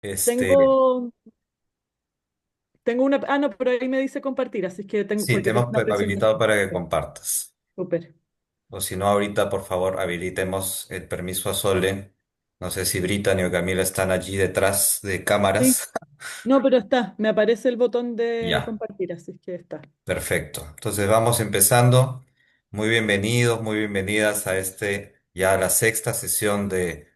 Este, Tengo, tengo una, no, pero ahí me dice compartir, así que tengo, sí, te porque tengo hemos una habilitado presentación. para que compartas. Súper. O si no, ahorita, por favor, habilitemos el permiso a Sole. No sé si Brittany o Camila están allí detrás de Sí. cámaras. No, pero está, me aparece el botón de Ya, compartir, así que está. perfecto. Entonces vamos empezando. Muy bienvenidos, muy bienvenidas a ya la sexta sesión de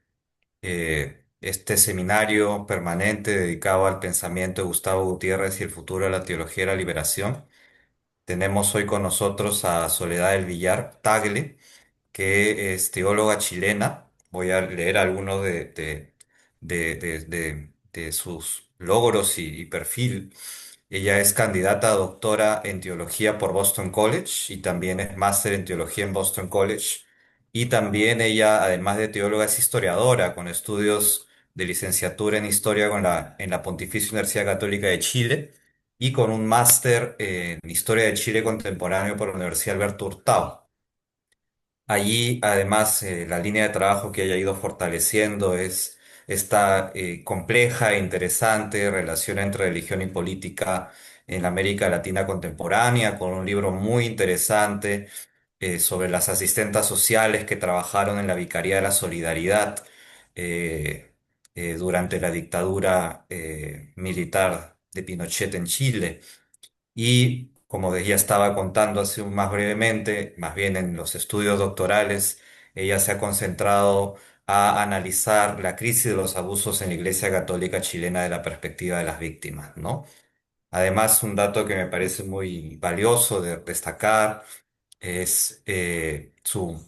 este seminario permanente dedicado al pensamiento de Gustavo Gutiérrez y el futuro de la teología de la liberación. Tenemos hoy con nosotros a Soledad del Villar Tagle, que es teóloga chilena. Voy a leer algunos de sus logros y perfil. Ella es candidata a doctora en teología por Boston College y también es máster en teología en Boston College. Y también ella, además de teóloga, es historiadora con estudios de licenciatura en historia en la Pontificia Universidad Católica de Chile y con un máster en historia de Chile contemporáneo por la Universidad Alberto Hurtado. Allí, además, la línea de trabajo que haya ido fortaleciendo es esta compleja e interesante relación entre religión y política en la América Latina contemporánea, con un libro muy interesante sobre las asistentas sociales que trabajaron en la Vicaría de la Solidaridad eh, durante la dictadura militar de Pinochet en Chile. Y como ya estaba contando más brevemente, más bien en los estudios doctorales, ella se ha concentrado a analizar la crisis de los abusos en la Iglesia Católica chilena de la perspectiva de las víctimas, ¿no? Además, un dato que me parece muy valioso de destacar es su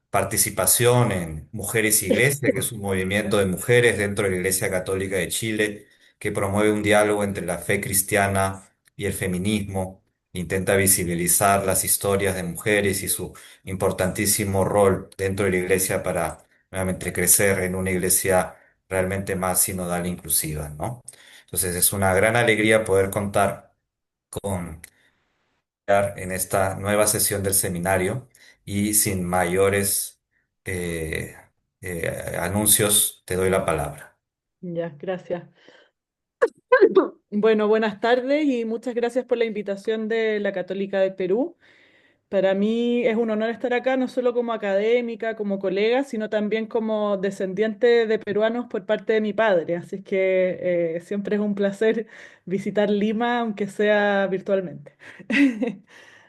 participación en Mujeres Iglesia, que es un movimiento de mujeres dentro de la Iglesia Católica de Chile que promueve un diálogo entre la fe cristiana y el feminismo, intenta visibilizar las historias de mujeres y su importantísimo rol dentro de la Iglesia para nuevamente crecer en una Iglesia realmente más sinodal e inclusiva, ¿no? Entonces es una gran alegría poder contar con en esta nueva sesión del seminario y sin mayores eh, anuncios, te doy la palabra. Ya, gracias. Bueno, buenas tardes y muchas gracias por la invitación de la Católica del Perú. Para mí es un honor estar acá, no solo como académica, como colega, sino también como descendiente de peruanos por parte de mi padre. Así es que siempre es un placer visitar Lima, aunque sea virtualmente.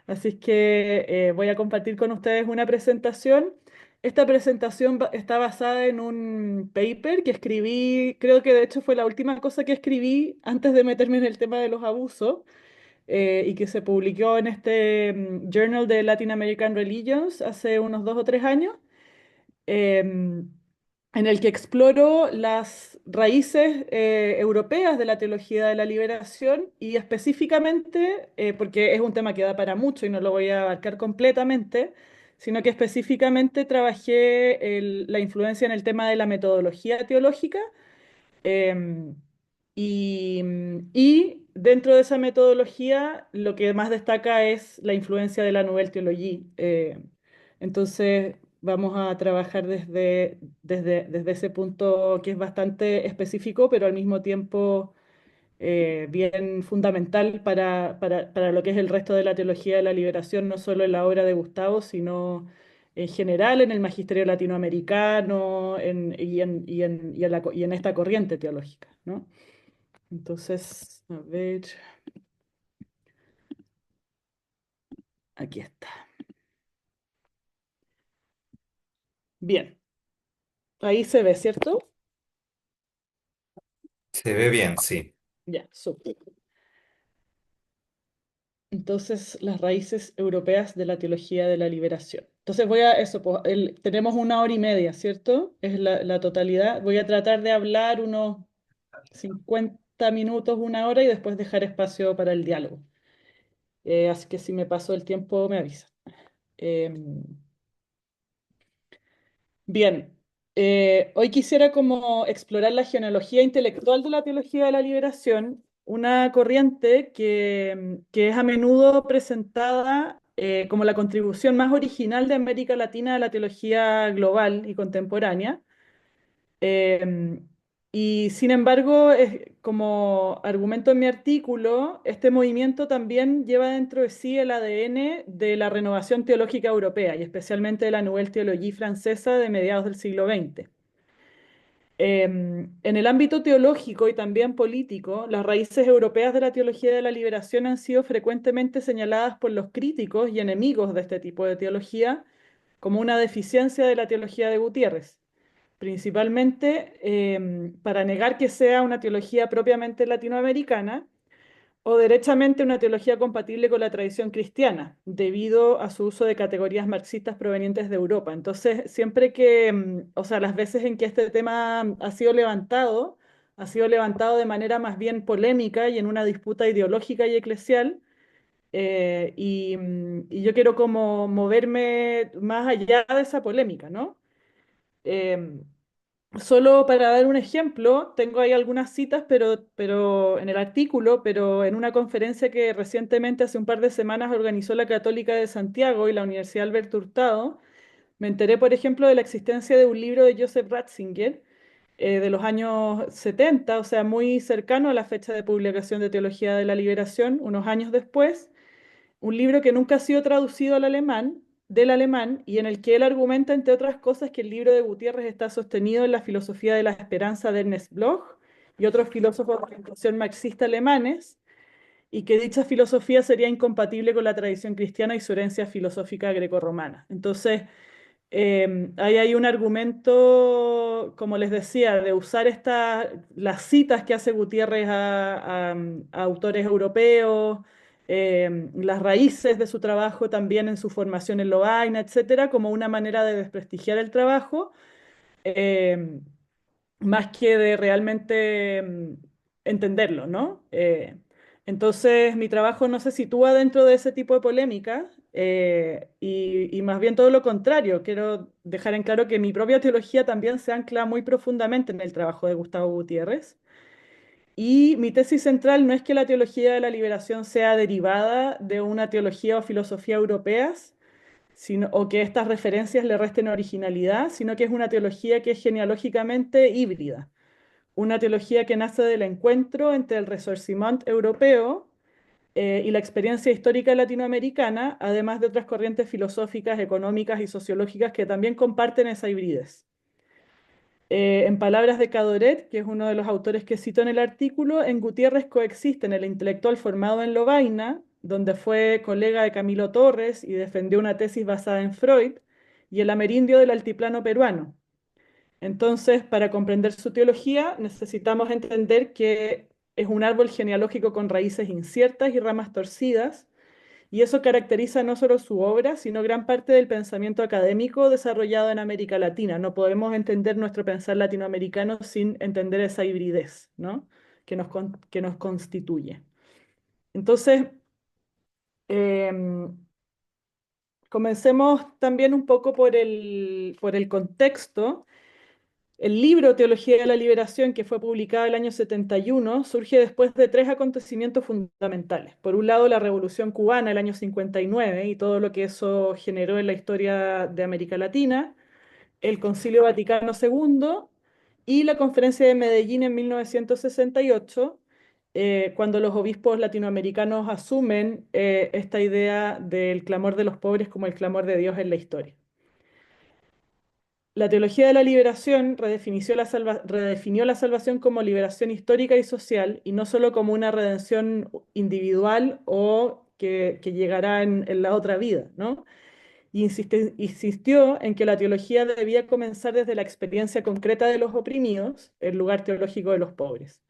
Así es que voy a compartir con ustedes una presentación. Esta presentación está basada en un paper que escribí, creo que de hecho fue la última cosa que escribí antes de meterme en el tema de los abusos y que se publicó en este Journal de Latin American Religions hace unos 2 o 3 años, em, en el que exploro las raíces europeas de la teología de la liberación y específicamente, porque es un tema que da para mucho y no lo voy a abarcar completamente, sino que específicamente trabajé la influencia en el tema de la metodología teológica. Em, y dentro de esa metodología, lo que más destaca es la influencia de la Nouvelle Theologie. Entonces, vamos a trabajar desde ese punto que es bastante específico, pero al mismo tiempo bien fundamental para lo que es el resto de la teología de la liberación, no solo en la obra de Gustavo, sino en general en el magisterio latinoamericano y en esta corriente teológica, ¿no? Entonces, a ver, aquí está. Bien, ahí se ve, ¿cierto? Se ve bien, sí. Ya, súper. Entonces, las raíces europeas de la teología de la liberación. Entonces voy a eso, pues, tenemos 1 hora y media, ¿cierto? Es la totalidad. Voy a tratar de hablar unos 50 minutos, 1 hora y después dejar espacio para el diálogo. Así que si me paso el tiempo, me avisa. Em, Bien, hoy quisiera como explorar la genealogía intelectual de la teología de la liberación, una corriente que es a menudo presentada como la contribución más original de América Latina a la teología global y contemporánea. Y sin embargo, como argumento en mi artículo, este movimiento también lleva dentro de sí el ADN de la renovación teológica europea y especialmente de la Nouvelle Théologie francesa de mediados del siglo XX. En el ámbito teológico y también político, las raíces europeas de la teología de la liberación han sido frecuentemente señaladas por los críticos y enemigos de este tipo de teología como una deficiencia de la teología de Gutiérrez, principalmente para negar que sea una teología propiamente latinoamericana o derechamente una teología compatible con la tradición cristiana, debido a su uso de categorías marxistas provenientes de Europa. Entonces, siempre que, o sea, las veces en que este tema ha sido levantado de manera más bien polémica y en una disputa ideológica y eclesial, y yo quiero como moverme más allá de esa polémica, ¿no? Em, Solo para dar un ejemplo, tengo ahí algunas citas, pero en el artículo, pero en una conferencia que recientemente, hace un par de semanas, organizó la Católica de Santiago y la Universidad Alberto Hurtado, me enteré, por ejemplo, de la existencia de un libro de Joseph Ratzinger de los años 70, o sea, muy cercano a la fecha de publicación de Teología de la Liberación, unos años después, un libro que nunca ha sido traducido del alemán, y en el que él argumenta, entre otras cosas, que el libro de Gutiérrez está sostenido en la filosofía de la esperanza de Ernest Bloch y otros filósofos de orientación marxista alemanes, y que dicha filosofía sería incompatible con la tradición cristiana y su herencia filosófica grecorromana. Entonces, ahí hay un argumento, como les decía, de usar las citas que hace Gutiérrez a autores europeos, las raíces de su trabajo también en su formación en Lovaina, etcétera, como una manera de desprestigiar el trabajo. em, Más que de realmente entenderlo, ¿no? Entonces, mi trabajo no se sitúa dentro de ese tipo de polémica y más bien todo lo contrario. Quiero dejar en claro que mi propia teología también se ancla muy profundamente en el trabajo de Gustavo Gutiérrez. Y mi tesis central no es que la teología de la liberación sea derivada de una teología o filosofía europeas, o que estas referencias le resten originalidad, sino que es una teología que es genealógicamente híbrida, una teología que nace del encuentro entre el Ressorgiment europeo y la experiencia histórica latinoamericana, además de otras corrientes filosóficas, económicas y sociológicas que también comparten esa hibridez. En palabras de Cadoret, que es uno de los autores que cito en el artículo, en Gutiérrez coexisten el intelectual formado en Lovaina, donde fue colega de Camilo Torres y defendió una tesis basada en Freud, y el amerindio del altiplano peruano. Entonces, para comprender su teología, necesitamos entender que es un árbol genealógico con raíces inciertas y ramas torcidas, y eso caracteriza no solo su obra, sino gran parte del pensamiento académico desarrollado en América Latina. No podemos entender nuestro pensar latinoamericano sin entender esa hibridez, ¿no? Que nos constituye. Entonces, em, comencemos también un poco por el contexto. El libro Teología de la Liberación, que fue publicado el año 71, surge después de tres acontecimientos fundamentales. Por un lado, la Revolución Cubana el año 59 y todo lo que eso generó en la historia de América Latina, el Concilio Vaticano II y la Conferencia de Medellín en 1968, cuando los obispos latinoamericanos asumen esta idea del clamor de los pobres como el clamor de Dios en la historia. La teología de la liberación redefinió la salvación como liberación histórica y social y no solo como una redención individual o que llegará en la otra vida, ¿no? Y insistió en que la teología debía comenzar desde la experiencia concreta de los oprimidos, el lugar teológico de los pobres.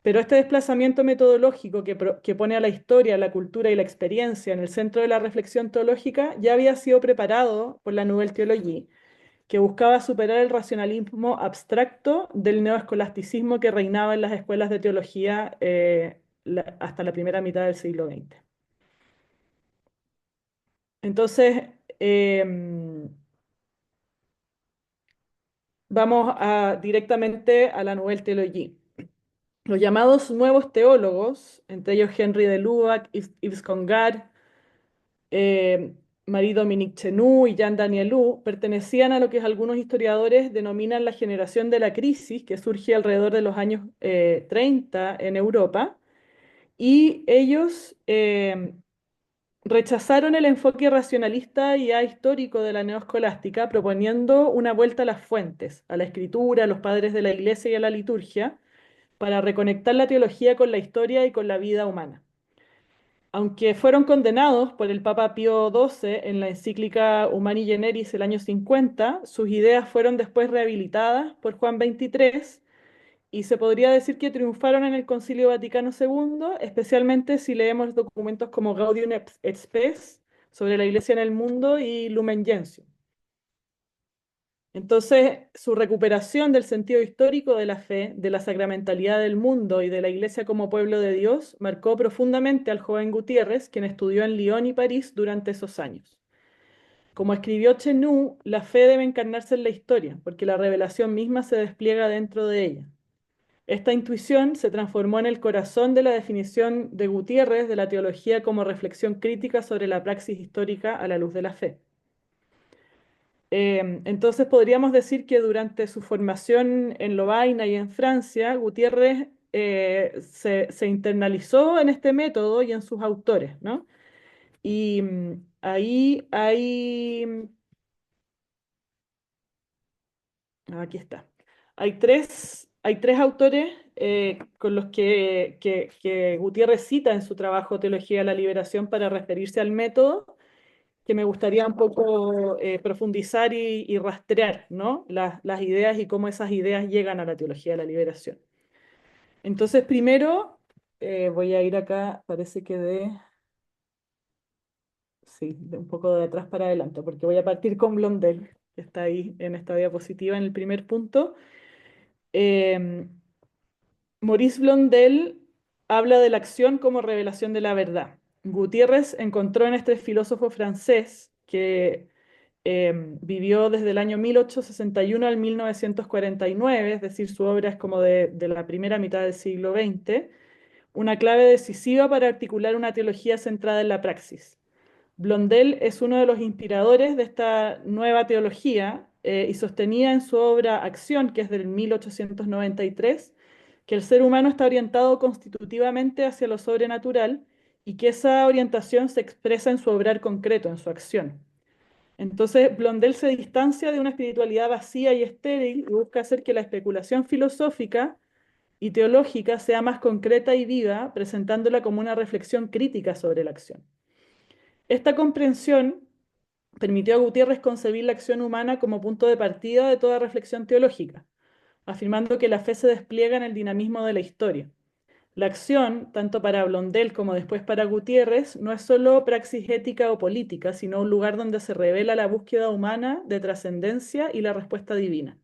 Pero este desplazamiento metodológico que pone a la historia, la cultura y la experiencia en el centro de la reflexión teológica ya había sido preparado por la Nouvelle Théologie, que buscaba superar el racionalismo abstracto del neoescolasticismo que reinaba en las escuelas de teología hasta la primera mitad del siglo XX. Entonces, directamente a la Nouvelle Théologie. Los llamados nuevos teólogos, entre ellos Henry de Lubac, Yves Congar, Marie-Dominique Chenu y Jean Danielou pertenecían a lo que algunos historiadores denominan la generación de la crisis, que surge alrededor de los años 30 en Europa, y ellos rechazaron el enfoque racionalista y ahistórico de la neoescolástica, proponiendo una vuelta a las fuentes, a la escritura, a los padres de la iglesia y a la liturgia, para reconectar la teología con la historia y con la vida humana. Aunque fueron condenados por el Papa Pío XII en la encíclica Humani Generis el año 50, sus ideas fueron después rehabilitadas por Juan XXIII y se podría decir que triunfaron en el Concilio Vaticano II, especialmente si leemos documentos como Gaudium et Spes sobre la Iglesia en el mundo y Lumen Gentium. Entonces, su recuperación del sentido histórico de la fe, de la sacramentalidad del mundo y de la Iglesia como pueblo de Dios marcó profundamente al joven Gutiérrez, quien estudió en Lyon y París durante esos años. Como escribió Chenu, la fe debe encarnarse en la historia, porque la revelación misma se despliega dentro de ella. Esta intuición se transformó en el corazón de la definición de Gutiérrez de la teología como reflexión crítica sobre la praxis histórica a la luz de la fe. Entonces podríamos decir que durante su formación en Lovaina y en Francia, Gutiérrez se internalizó en este método y en sus autores, ¿no? Y ahí hay, aquí está, hay tres autores con los que Gutiérrez cita en su trabajo Teología de la Liberación para referirse al método que me gustaría un poco profundizar y rastrear, ¿no? Las ideas y cómo esas ideas llegan a la teología de la liberación. Entonces, primero, voy a ir acá, parece que sí, de un poco de atrás para adelante, porque voy a partir con Blondel, que está ahí en esta diapositiva en el primer punto. Eh, Maurice Blondel habla de la acción como revelación de la verdad. Gutiérrez encontró en este filósofo francés que vivió desde el año 1861 al 1949, es decir, su obra es como de la primera mitad del siglo XX, una clave decisiva para articular una teología centrada en la praxis. Blondel es uno de los inspiradores de esta nueva teología y sostenía en su obra Acción, que es del 1893, que el ser humano está orientado constitutivamente hacia lo sobrenatural y que esa orientación se expresa en su obrar concreto, en su acción. Entonces, Blondel se distancia de una espiritualidad vacía y estéril y busca hacer que la especulación filosófica y teológica sea más concreta y viva, presentándola como una reflexión crítica sobre la acción. Esta comprensión permitió a Gutiérrez concebir la acción humana como punto de partida de toda reflexión teológica, afirmando que la fe se despliega en el dinamismo de la historia. La acción, tanto para Blondel como después para Gutiérrez, no es solo praxis ética o política, sino un lugar donde se revela la búsqueda humana de trascendencia y la respuesta divina.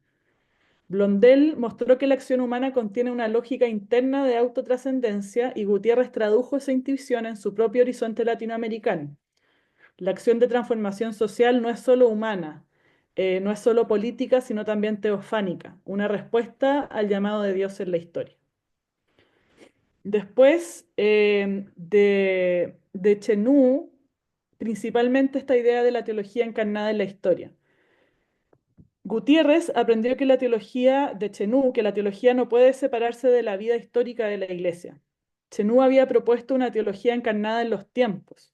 Blondel mostró que la acción humana contiene una lógica interna de autotrascendencia y Gutiérrez tradujo esa intuición en su propio horizonte latinoamericano. La acción de transformación social no es solo humana, no es solo política, sino también teofánica, una respuesta al llamado de Dios en la historia. Después de Chenú, principalmente esta idea de la teología encarnada en la historia. Gutiérrez aprendió que la teología de Chenú, que la teología no puede separarse de la vida histórica de la Iglesia. Chenú había propuesto una teología encarnada en los tiempos,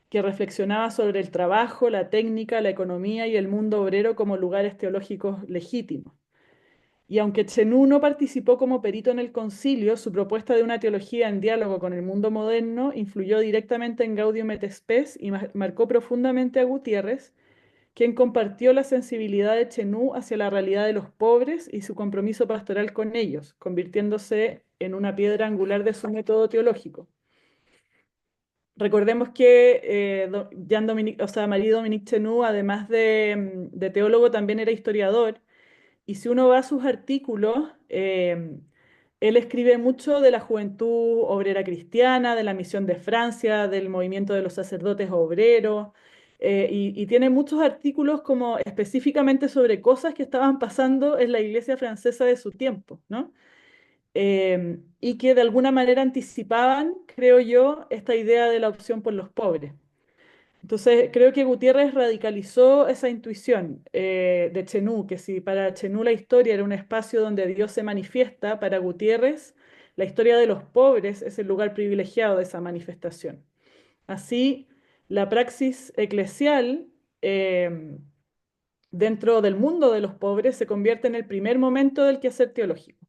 que reflexionaba sobre el trabajo, la técnica, la economía y el mundo obrero como lugares teológicos legítimos. Y aunque Chenú no participó como perito en el concilio, su propuesta de una teología en diálogo con el mundo moderno influyó directamente en Gaudium et Spes y marcó profundamente a Gutiérrez, quien compartió la sensibilidad de Chenú hacia la realidad de los pobres y su compromiso pastoral con ellos, convirtiéndose en una piedra angular de su método teológico. Recordemos que Jean-Dominique, o sea, Marie-Dominique Chenú, además de teólogo, también era historiador. Y si uno va a sus artículos, él escribe mucho de la juventud obrera cristiana, de la misión de Francia, del movimiento de los sacerdotes obreros, y tiene muchos artículos como específicamente sobre cosas que estaban pasando en la iglesia francesa de su tiempo, ¿no? Y que de alguna manera anticipaban, creo yo, esta idea de la opción por los pobres. Entonces, creo que Gutiérrez radicalizó esa intuición de Chenú, que si para Chenú la historia era un espacio donde Dios se manifiesta, para Gutiérrez la historia de los pobres es el lugar privilegiado de esa manifestación. Así, la praxis eclesial eh, dentro del mundo de los pobres se convierte en el primer momento del quehacer teológico.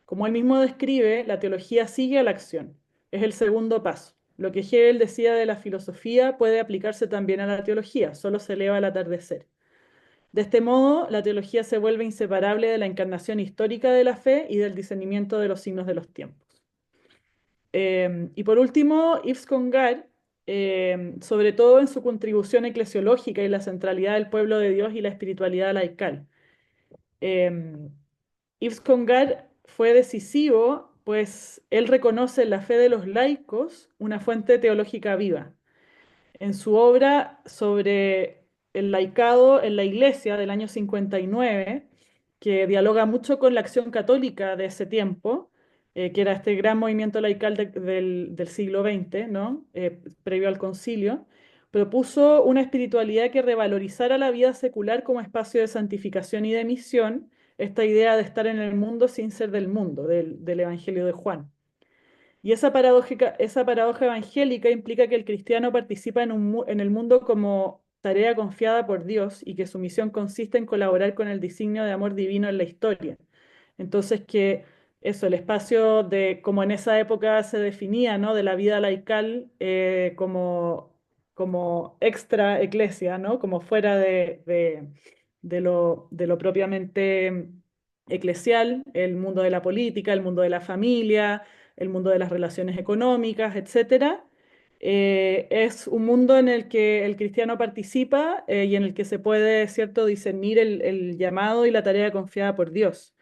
Como él mismo describe, la teología sigue a la acción, es el segundo paso. Lo que Hegel decía de la filosofía puede aplicarse también a la teología, solo se eleva al atardecer. De este modo, la teología se vuelve inseparable de la encarnación histórica de la fe y del discernimiento de los signos de los tiempos. Y por último, Yves Congar, sobre todo en su contribución eclesiológica y la centralidad del pueblo de Dios y la espiritualidad laical. Eh, Yves Congar fue decisivo, pues él reconoce en la fe de los laicos una fuente teológica viva. En su obra sobre el laicado en la Iglesia del año 59, que dialoga mucho con la acción católica de ese tiempo, que era este gran movimiento laical del siglo XX, ¿no? Previo al concilio, propuso una espiritualidad que revalorizara la vida secular como espacio de santificación y de misión, esta idea de estar en el mundo sin ser del mundo, del Evangelio de Juan. Y esa paradoja evangélica implica que el cristiano participa en el mundo como tarea confiada por Dios y que su misión consiste en colaborar con el designio de amor divino en la historia. Entonces que eso, el espacio de, como en esa época se definía, ¿no? De la vida laical como extra eclesia, ¿no? Como fuera de lo propiamente eclesial, el mundo de la política, el mundo de la familia, el mundo de las relaciones económicas, etcétera. Es un mundo en el que el cristiano participa y en el que se puede, cierto, discernir el llamado y la tarea confiada por Dios.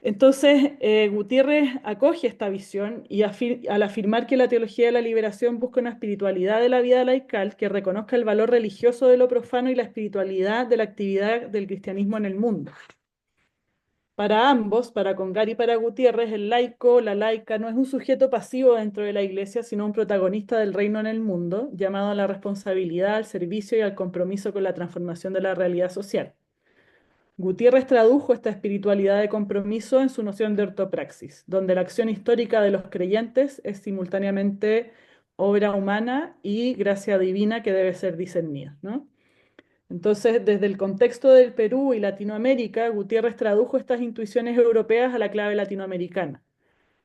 Entonces, Gutiérrez acoge esta visión y al afirmar que la teología de la liberación busca una espiritualidad de la vida laical que reconozca el valor religioso de lo profano y la espiritualidad de la actividad del cristianismo en el mundo. Para ambos, para Congar y para Gutiérrez, el laico, la laica, no es un sujeto pasivo dentro de la iglesia, sino un protagonista del reino en el mundo, llamado a la responsabilidad, al servicio y al compromiso con la transformación de la realidad social. Gutiérrez tradujo esta espiritualidad de compromiso en su noción de ortopraxis, donde la acción histórica de los creyentes es simultáneamente obra humana y gracia divina que debe ser discernida, ¿no? Entonces, desde el contexto del Perú y Latinoamérica, Gutiérrez tradujo estas intuiciones europeas a la clave latinoamericana.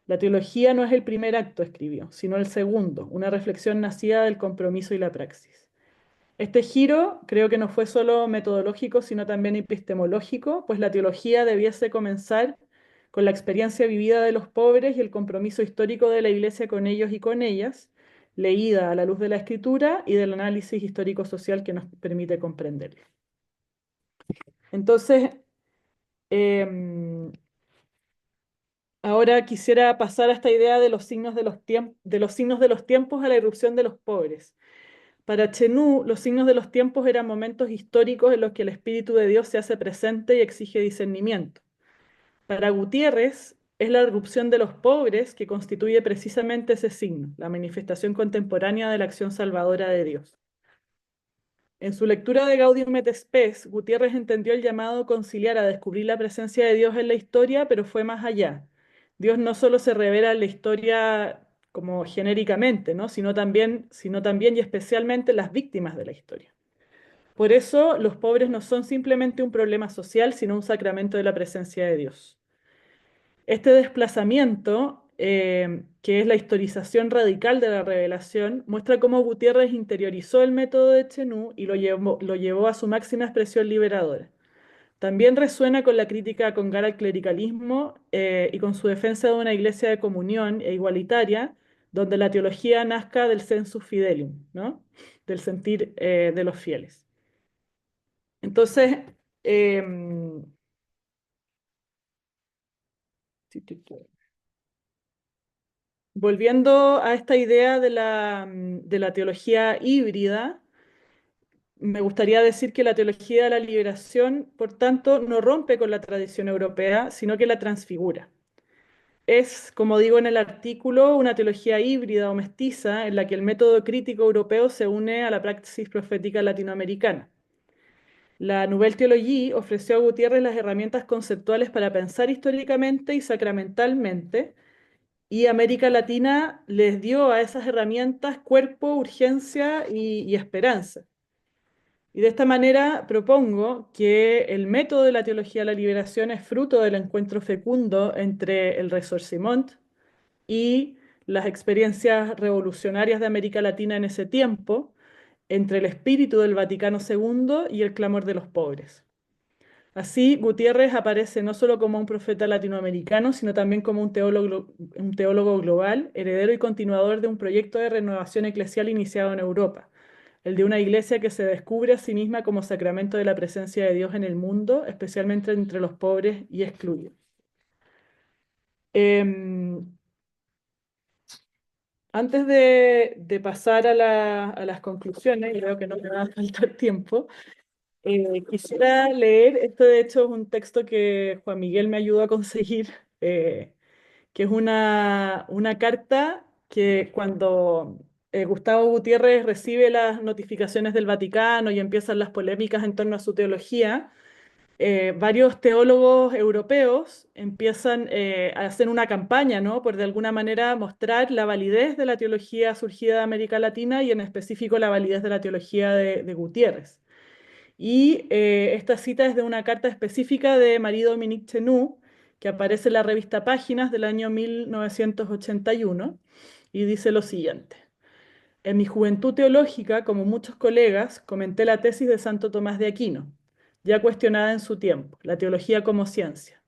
La teología no es el primer acto, escribió, sino el segundo, una reflexión nacida del compromiso y la praxis. Este giro creo que no fue solo metodológico, sino también epistemológico, pues la teología debiese comenzar con la experiencia vivida de los pobres y el compromiso histórico de la Iglesia con ellos y con ellas, leída a la luz de la escritura y del análisis histórico-social que nos permite comprenderlo. Entonces, em, ahora quisiera pasar a esta idea de los signos de los signos de los tiempos a la irrupción de los pobres. Para Chenú, los signos de los tiempos eran momentos históricos en los que el Espíritu de Dios se hace presente y exige discernimiento. Para Gutiérrez, es la irrupción de los pobres que constituye precisamente ese signo, la manifestación contemporánea de la acción salvadora de Dios. En su lectura de Gaudium et Spes, Gutiérrez entendió el llamado conciliar a descubrir la presencia de Dios en la historia, pero fue más allá. Dios no solo se revela en la historia como genéricamente, ¿no? sino también y especialmente en las víctimas de la historia. Por eso, los pobres no son simplemente un problema social, sino un sacramento de la presencia de Dios. Este desplazamiento, que es la historización radical de la revelación, muestra cómo Gutiérrez interiorizó el método de Chenú y lo llevó a su máxima expresión liberadora. También resuena con la crítica a Congar al clericalismo y con su defensa de una iglesia de comunión e igualitaria, donde la teología nazca del sensus fidelium, ¿no? Del sentir de los fieles. Entonces, em, volviendo a esta idea de la teología híbrida, me gustaría decir que la teología de la liberación, por tanto, no rompe con la tradición europea, sino que la transfigura. es, como digo en el artículo, una teología híbrida o mestiza en la que el método crítico europeo se une a la praxis profética latinoamericana. La Nouvelle Theologie ofreció a Gutiérrez las herramientas conceptuales para pensar históricamente y sacramentalmente, y América Latina les dio a esas herramientas cuerpo, urgencia y esperanza. Y de esta manera propongo que el método de la teología de la liberación es fruto del encuentro fecundo entre el Ressorgimento y las experiencias revolucionarias de América Latina en ese tiempo, entre el espíritu del Vaticano II y el clamor de los pobres. Así, Gutiérrez aparece no solo como un profeta latinoamericano, sino también como un teólogo global, heredero y continuador de un proyecto de renovación eclesial iniciado en Europa, el de una iglesia que se descubre a sí misma como sacramento de la presencia de Dios en el mundo, especialmente entre los pobres y excluidos. Em, Antes de pasar a las conclusiones, y creo que no me va a faltar tiempo, quisiera leer, esto de hecho es un texto que Juan Miguel me ayudó a conseguir, eh, que es una carta que cuando Gustavo Gutiérrez recibe las notificaciones del Vaticano y empiezan las polémicas en torno a su teología, varios teólogos europeos empiezan a hacer una campaña, ¿no? Por de alguna manera mostrar la validez de la teología surgida de América Latina y en específico la validez de la teología de Gutiérrez. Y esta cita es de una carta específica de Marie-Dominique Chenu, que aparece en la revista Páginas del año 1981, y dice lo siguiente. En mi juventud teológica, como muchos colegas, comenté la tesis de Santo Tomás de Aquino, ya cuestionada en su tiempo, la teología como ciencia.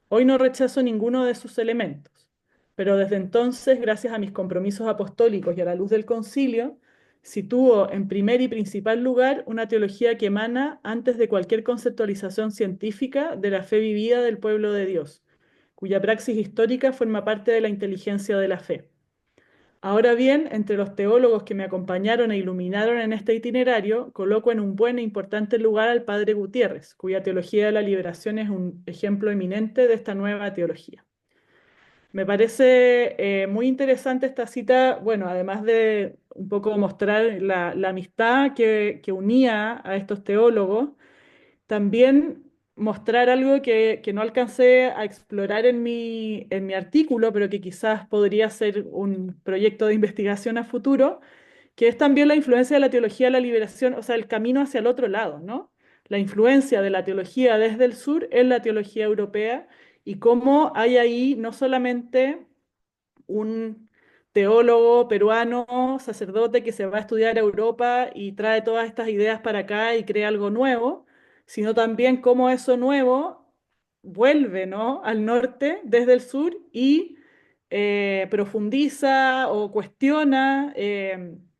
Hoy no rechazo ninguno de sus elementos, pero desde entonces, gracias a mis compromisos apostólicos y a la luz del concilio, sitúo en primer y principal lugar una teología que emana antes de cualquier conceptualización científica de la fe vivida del pueblo de Dios, cuya praxis histórica forma parte de la inteligencia de la fe. Ahora bien, entre los teólogos que me acompañaron e iluminaron en este itinerario, coloco en un buen e importante lugar al padre Gutiérrez, cuya teología de la liberación es un ejemplo eminente de esta nueva teología. Me parece muy interesante esta cita, bueno, además de un poco mostrar la amistad que unía a estos teólogos, también mostrar algo que no alcancé a explorar en mi artículo, pero que quizás podría ser un proyecto de investigación a futuro, que es también la influencia de la teología de la liberación, o sea, el camino hacia el otro lado, ¿no? La influencia de la teología desde el sur en la teología europea y cómo hay ahí no solamente un teólogo peruano, sacerdote que se va a estudiar a Europa y trae todas estas ideas para acá y crea algo nuevo, sino también cómo eso nuevo vuelve, ¿no? al norte desde el sur y profundiza o cuestiona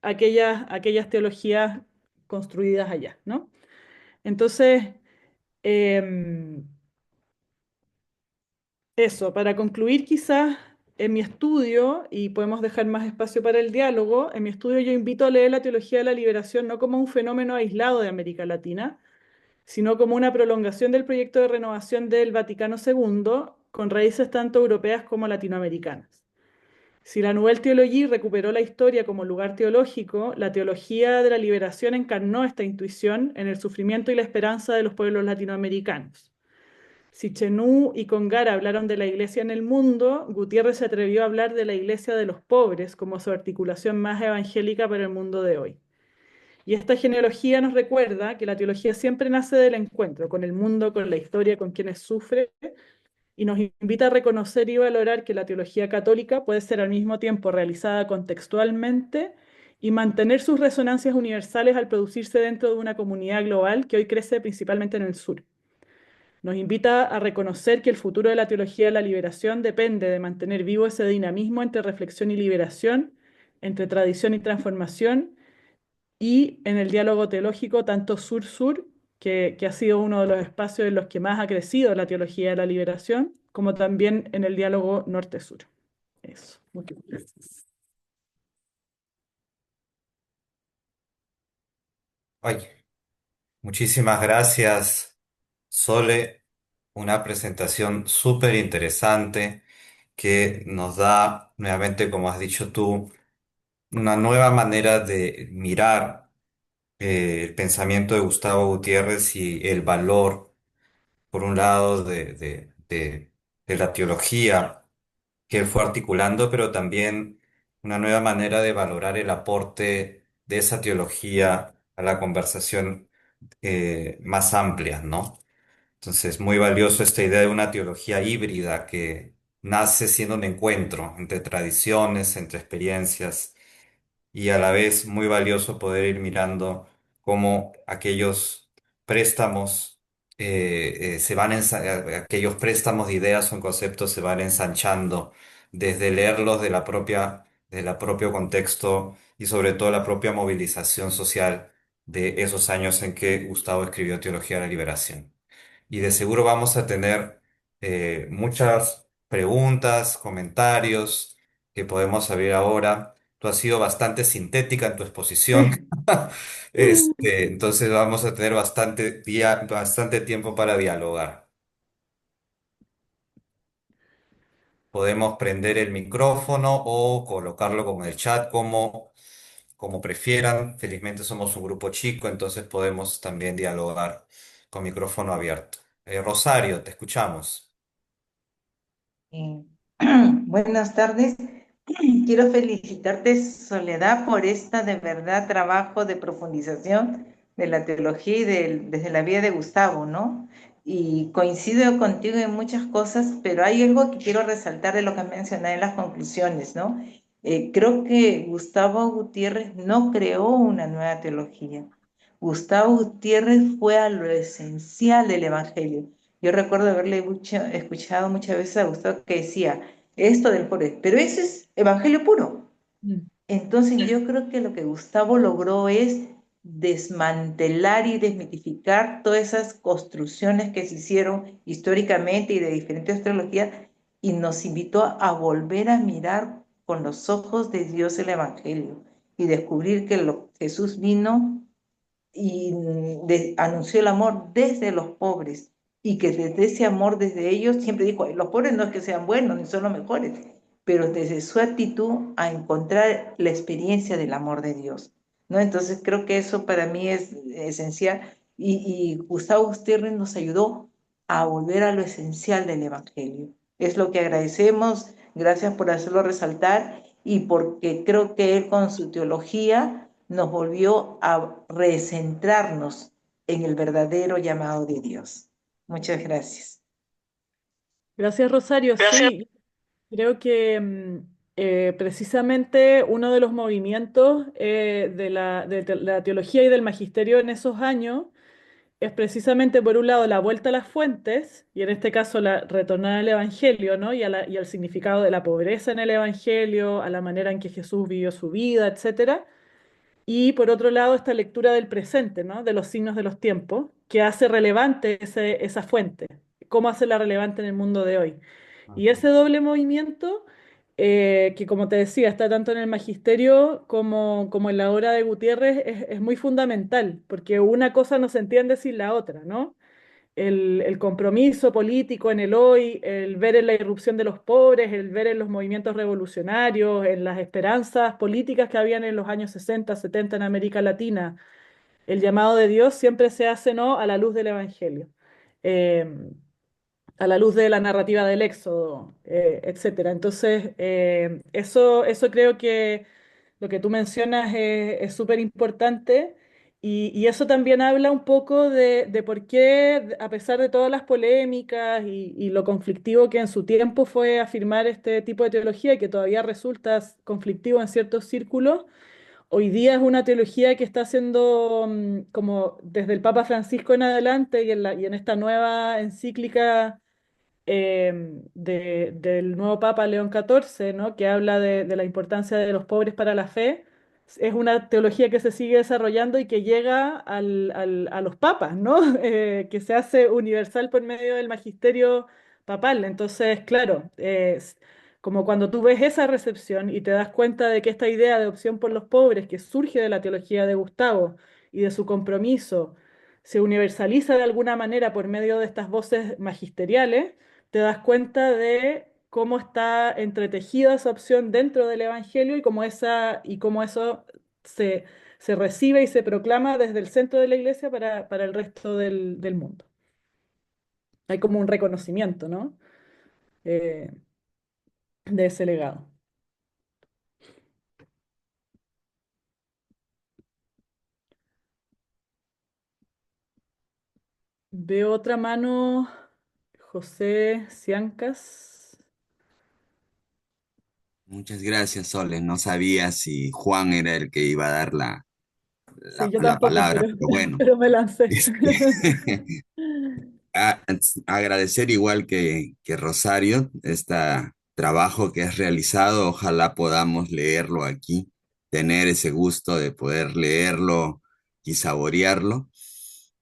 aquellas teologías construidas allá, ¿no? Entonces, em, eso, para concluir quizás en mi estudio, y podemos dejar más espacio para el diálogo, en mi estudio yo invito a leer la teología de la liberación no como un fenómeno aislado de América Latina, sino como una prolongación del proyecto de renovación del Vaticano II, con raíces tanto europeas como latinoamericanas. Si la Nouvelle Theologie recuperó la historia como lugar teológico, la teología de la liberación encarnó esta intuición en el sufrimiento y la esperanza de los pueblos latinoamericanos. Si Chenú y Congar hablaron de la iglesia en el mundo, Gutiérrez se atrevió a hablar de la iglesia de los pobres como su articulación más evangélica para el mundo de hoy. Y esta genealogía nos recuerda que la teología siempre nace del encuentro con el mundo, con la historia, con quienes sufren, y nos invita a reconocer y valorar que la teología católica puede ser al mismo tiempo realizada contextualmente y mantener sus resonancias universales al producirse dentro de una comunidad global que hoy crece principalmente en el sur. Nos invita a reconocer que el futuro de la teología de la liberación depende de mantener vivo ese dinamismo entre reflexión y liberación, entre tradición y transformación, y en el diálogo teológico tanto sur-sur, que ha sido uno de los espacios en los que más ha crecido la teología de la liberación, como también en el diálogo norte-sur. Eso. Muchas gracias. Ay, muchísimas gracias, Sole. Una presentación súper interesante que nos da, nuevamente, como has dicho tú, una nueva manera de mirar el pensamiento de Gustavo Gutiérrez y el valor, por un lado, de la teología que él fue articulando, pero también una nueva manera de valorar el aporte de esa teología a la conversación más amplia, ¿no? Entonces, muy valioso esta idea de una teología híbrida que nace siendo un encuentro entre tradiciones, entre experiencias y a la vez muy valioso poder ir mirando cómo aquellos préstamos aquellos préstamos de ideas o conceptos se van ensanchando desde leerlos de la propio contexto y sobre todo la propia movilización social de esos años en que Gustavo escribió Teología de la Liberación. Y de seguro vamos a tener muchas preguntas, comentarios que podemos abrir ahora. Tú has sido bastante sintética en tu exposición. Entonces vamos a tener bastante tiempo para dialogar. Podemos prender el micrófono o colocarlo como en el chat, como prefieran. Felizmente somos un grupo chico, entonces podemos también dialogar con micrófono abierto. Rosario, te escuchamos. Eh, Buenas tardes. Quiero felicitarte, Soledad, por esta de verdad trabajo de profundización de la teología y desde la vida de Gustavo, ¿no? Y coincido contigo en muchas cosas, pero hay algo que quiero resaltar de lo que mencioné en las conclusiones, ¿no? Creo que Gustavo Gutiérrez no creó una nueva teología. Gustavo Gutiérrez fue a lo esencial del Evangelio. Yo recuerdo haberle escuchado muchas veces a Gustavo que decía esto del poder, pero ese es Evangelio puro. Mm. Entonces yo creo que lo que Gustavo logró es desmantelar y desmitificar todas esas construcciones que se hicieron históricamente y de diferentes teologías y nos invitó a volver a mirar con los ojos de Dios el Evangelio y descubrir que Jesús vino y anunció el amor desde los pobres y que desde ese amor desde ellos siempre dijo, los pobres no es que sean buenos ni son los mejores, pero desde su actitud a encontrar la experiencia del amor de Dios, ¿no? Entonces creo que eso para mí es esencial y Gustavo Gutiérrez nos ayudó a volver a lo esencial del Evangelio. Es lo que agradecemos, gracias por hacerlo resaltar y porque creo que él con su teología nos volvió a recentrarnos en el verdadero llamado de Dios. Muchas gracias. Gracias, Rosario. Sí, creo que precisamente uno de los movimientos de la teología y del magisterio en esos años es precisamente, por un lado, la vuelta a las fuentes, y en este caso la retornar al Evangelio, ¿no? Y al significado de la pobreza en el Evangelio, a la manera en que Jesús vivió su vida, etcétera. Y por otro lado, esta lectura del presente, ¿no? De los signos de los tiempos, que hace relevante esa fuente, cómo hacerla relevante en el mundo de hoy. Y ese doble movimiento, que como te decía, está tanto en el magisterio como en la obra de Gutiérrez, es muy fundamental, porque una cosa no se entiende sin la otra, ¿no? El compromiso político en el hoy, el ver en la irrupción de los pobres, el ver en los movimientos revolucionarios, en las esperanzas políticas que habían en los años 60, 70 en América Latina, el llamado de Dios siempre se hace, ¿no?, a la luz del Evangelio. Eh, a la luz de la narrativa del Éxodo, etcétera. Entonces, eso creo que lo que tú mencionas es súper importante y eso también habla un poco de por qué, a pesar de todas las polémicas y lo conflictivo que en su tiempo fue afirmar este tipo de teología y que todavía resulta conflictivo en ciertos círculos, hoy día es una teología que está siendo como desde el Papa Francisco en adelante y en esta nueva encíclica del nuevo Papa León XIV, ¿no? Que habla de la importancia de los pobres para la fe. Es una teología que se sigue desarrollando y que llega a los papas, ¿no? Que se hace universal por medio del magisterio papal. Entonces, claro, es como cuando tú ves esa recepción y te das cuenta de que esta idea de opción por los pobres, que surge de la teología de Gustavo y de su compromiso, se universaliza de alguna manera por medio de estas voces magisteriales, te das cuenta de cómo está entretejida esa opción dentro del Evangelio y cómo eso se, se recibe y se proclama desde el centro de la iglesia para el resto del mundo. Hay como un reconocimiento, ¿no? Eh, de ese legado. Veo otra mano, José Ciancas. Muchas gracias, Sole. No sabía si Juan era el que iba a dar Sí, yo la tampoco, palabra, pero bueno, pero me lancé. este, a- agradecer igual que Rosario este trabajo que has realizado. Ojalá podamos leerlo aquí, tener ese gusto de poder leerlo y saborearlo.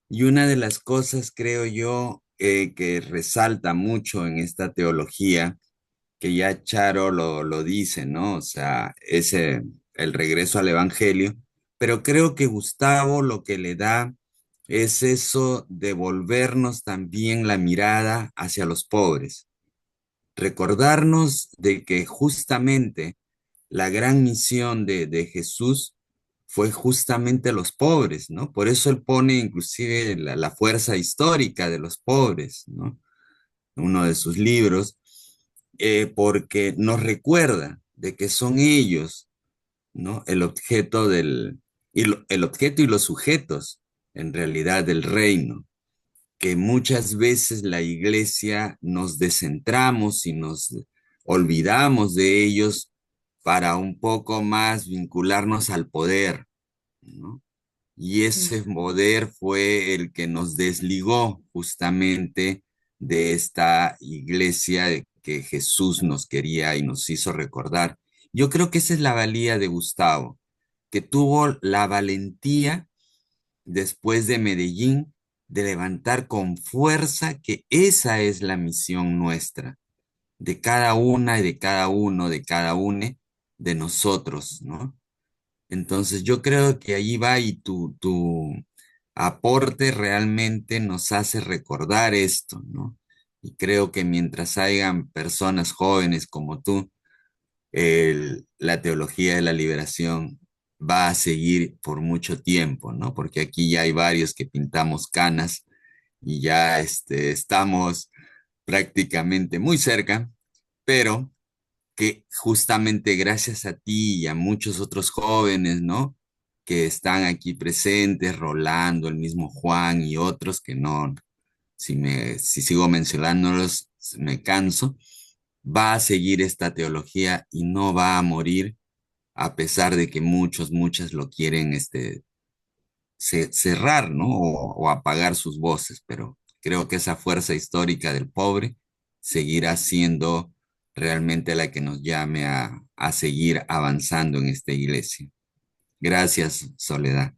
Y una de las cosas, creo yo, que resalta mucho en esta teología, que ya Charo lo dice, ¿no? O sea, ese, el regreso al Evangelio, pero creo que Gustavo lo que le da es eso de volvernos también la mirada hacia los pobres, recordarnos de que justamente la gran misión de Jesús fue justamente los pobres, ¿no? Por eso él pone inclusive la fuerza histórica de los pobres, ¿no? Uno de sus libros, porque nos recuerda de que son ellos, ¿no? El objeto el objeto y los sujetos, en realidad, del reino, que muchas veces la iglesia nos descentramos y nos olvidamos de ellos para un poco más vincularnos al poder, ¿no? Y Mm, ese poder fue el que nos desligó justamente de esta iglesia que Jesús nos quería y nos hizo recordar. Yo creo que esa es la valía de Gustavo, que tuvo la valentía después de Medellín de levantar con fuerza que esa es la misión nuestra, de cada una y de cada uno, de cada une de nosotros, ¿no? Entonces yo creo que allí va y tu aporte realmente nos hace recordar esto, ¿no? Y creo que mientras hayan personas jóvenes como tú, la teología de la liberación va a seguir por mucho tiempo, ¿no? Porque aquí ya hay varios que pintamos canas y ya estamos prácticamente muy cerca, pero que justamente gracias a ti y a muchos otros jóvenes, ¿no? Que están aquí presentes, Rolando, el mismo Juan y otros que no, si sigo mencionándolos, me canso, va a seguir esta teología y no va a morir a pesar de que muchas lo quieren cerrar, ¿no? O apagar sus voces, pero creo que esa fuerza histórica del pobre seguirá siendo realmente la que nos llame a seguir avanzando en esta iglesia. Gracias, Soledad.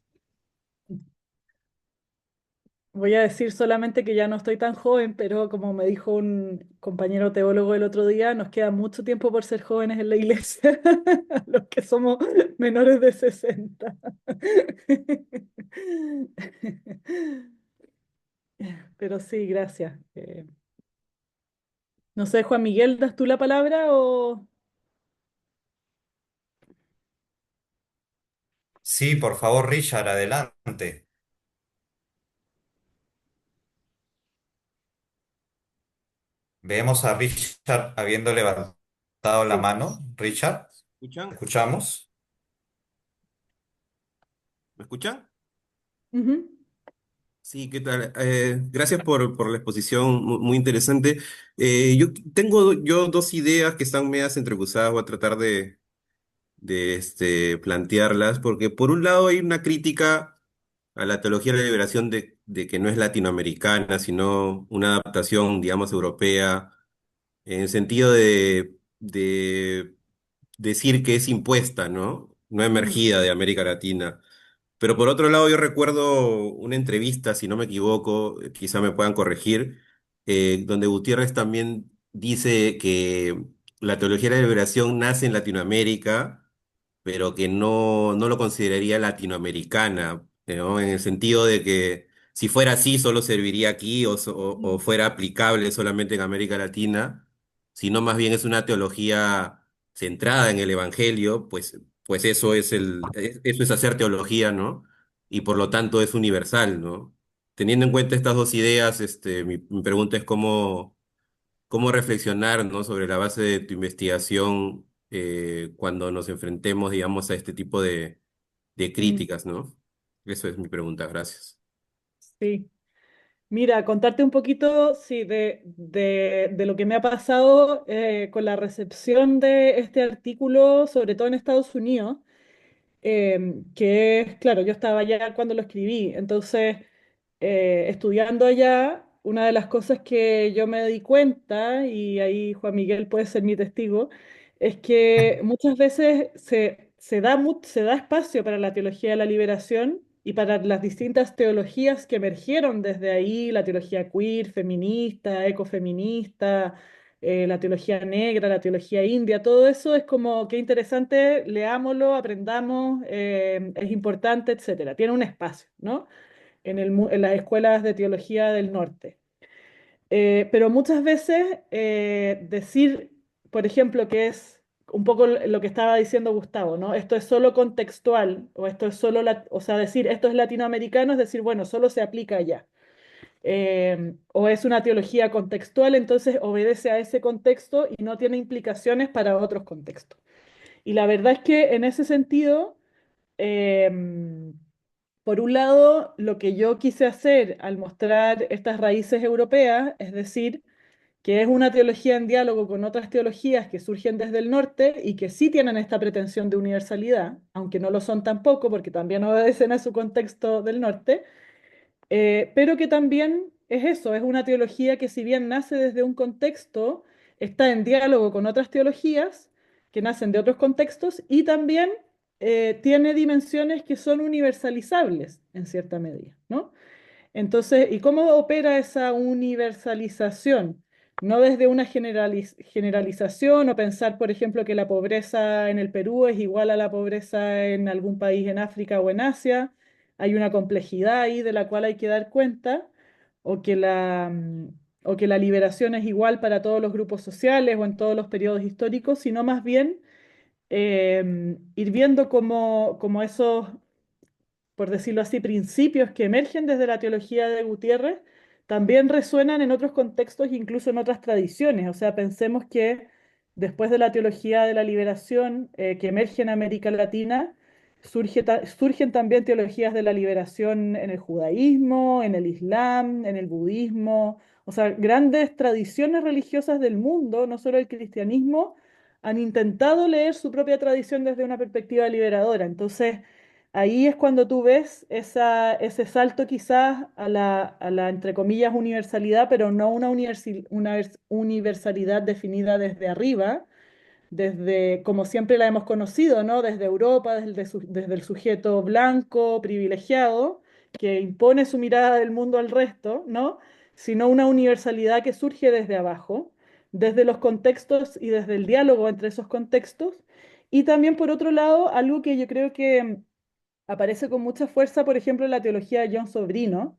Voy a decir solamente que ya no estoy tan joven, pero como me dijo un compañero teólogo el otro día, nos queda mucho tiempo por ser jóvenes en la iglesia, los que somos menores de 60. Pero sí, gracias. No sé, Juan Miguel, ¿das tú la palabra o...? Sí, por favor, Richard, adelante. Vemos a Richard habiendo levantado la Sí. mano. Richard, ¿Escuchan? ¿escuchamos? ¿Me escuchan? Ujú. Sí, ¿qué tal? Gracias por la exposición, muy interesante. Yo tengo yo dos ideas que están medias entrecruzadas, voy a tratar de plantearlas, porque por un lado hay una crítica a la teología de la liberación de que no es latinoamericana, sino una adaptación, digamos, europea, en el sentido de decir que es impuesta, ¿no? No Mm, emergida de América Latina. Pero por otro lado, yo recuerdo una entrevista, si no me equivoco, quizá me puedan corregir, donde Gutiérrez también dice que la teología de la liberación nace en Latinoamérica, pero que no lo consideraría latinoamericana, ¿no? En el sentido de que si fuera así, solo serviría aquí o mm, fuera aplicable solamente en América Latina. sino más bien es una teología centrada en el Evangelio, pues eso es eso es hacer teología, ¿no? Y por lo tanto es universal, ¿no? Teniendo en cuenta estas dos ideas, mi pregunta es cómo reflexionar, ¿no? Sobre la base de tu investigación cuando nos enfrentemos, digamos, a este tipo de Mm, críticas, ¿no? Eso es mi pregunta, gracias. sí. Mira, contarte un poquito, sí, de lo que me ha pasado con la recepción de este artículo, sobre todo en Estados Unidos, que es, claro, yo estaba allá cuando lo escribí, entonces, estudiando allá, una de las cosas que yo me di cuenta, y ahí Juan Miguel puede ser mi testigo, es que muchas veces se da espacio para la teología de la liberación y para las distintas teologías que emergieron desde ahí, la teología queer, feminista, ecofeminista, la teología negra, la teología india, todo eso es como que interesante, leámoslo, aprendamos, es importante, etcétera. Tiene un espacio, ¿no? En las escuelas de teología del norte. Pero muchas veces decir, por ejemplo, que es un poco lo que estaba diciendo Gustavo, ¿no? Esto es solo contextual, o esto es solo, o sea, decir esto es latinoamericano, es decir, bueno, solo se aplica allá. O es una teología contextual, entonces obedece a ese contexto y no tiene implicaciones para otros contextos. Y la verdad es que en ese sentido, em, por un lado, lo que yo quise hacer al mostrar estas raíces europeas, es decir, que es una teología en diálogo con otras teologías que surgen desde el norte y que sí tienen esta pretensión de universalidad, aunque no lo son tampoco, porque también obedecen a su contexto del norte, pero que también es eso, es una teología que si bien nace desde un contexto, está en diálogo con otras teologías que nacen de otros contextos y también tiene dimensiones que son universalizables en cierta medida, ¿no? Entonces, ¿y cómo opera esa universalización? No desde una generalización o pensar, por ejemplo, que la pobreza en el Perú es igual a la pobreza en algún país en África o en Asia. Hay una complejidad ahí de la cual hay que dar cuenta, o que o que la liberación es igual para todos los grupos sociales o en todos los periodos históricos, sino más bien ir viendo cómo esos, por decirlo así, principios que emergen desde la teología de Gutiérrez, también resuenan en otros contextos, incluso en otras tradiciones. O sea, pensemos que después de la teología de la liberación que emerge en América Latina, surgen también teologías de la liberación en el judaísmo, en el islam, en el budismo. O sea, grandes tradiciones religiosas del mundo, no solo el cristianismo, han intentado leer su propia tradición desde una perspectiva liberadora. Entonces, ahí es cuando tú ves ese salto quizás a la, entre comillas, universalidad, pero no una universalidad definida desde arriba, desde como siempre la hemos conocido, ¿no? Desde Europa, desde el sujeto blanco, privilegiado, que impone su mirada del mundo al resto, ¿no? Sino una universalidad que surge desde abajo, desde los contextos y desde el diálogo entre esos contextos. Y también, por otro lado, algo que yo creo que aparece con mucha fuerza, por ejemplo, en la teología de John Sobrino,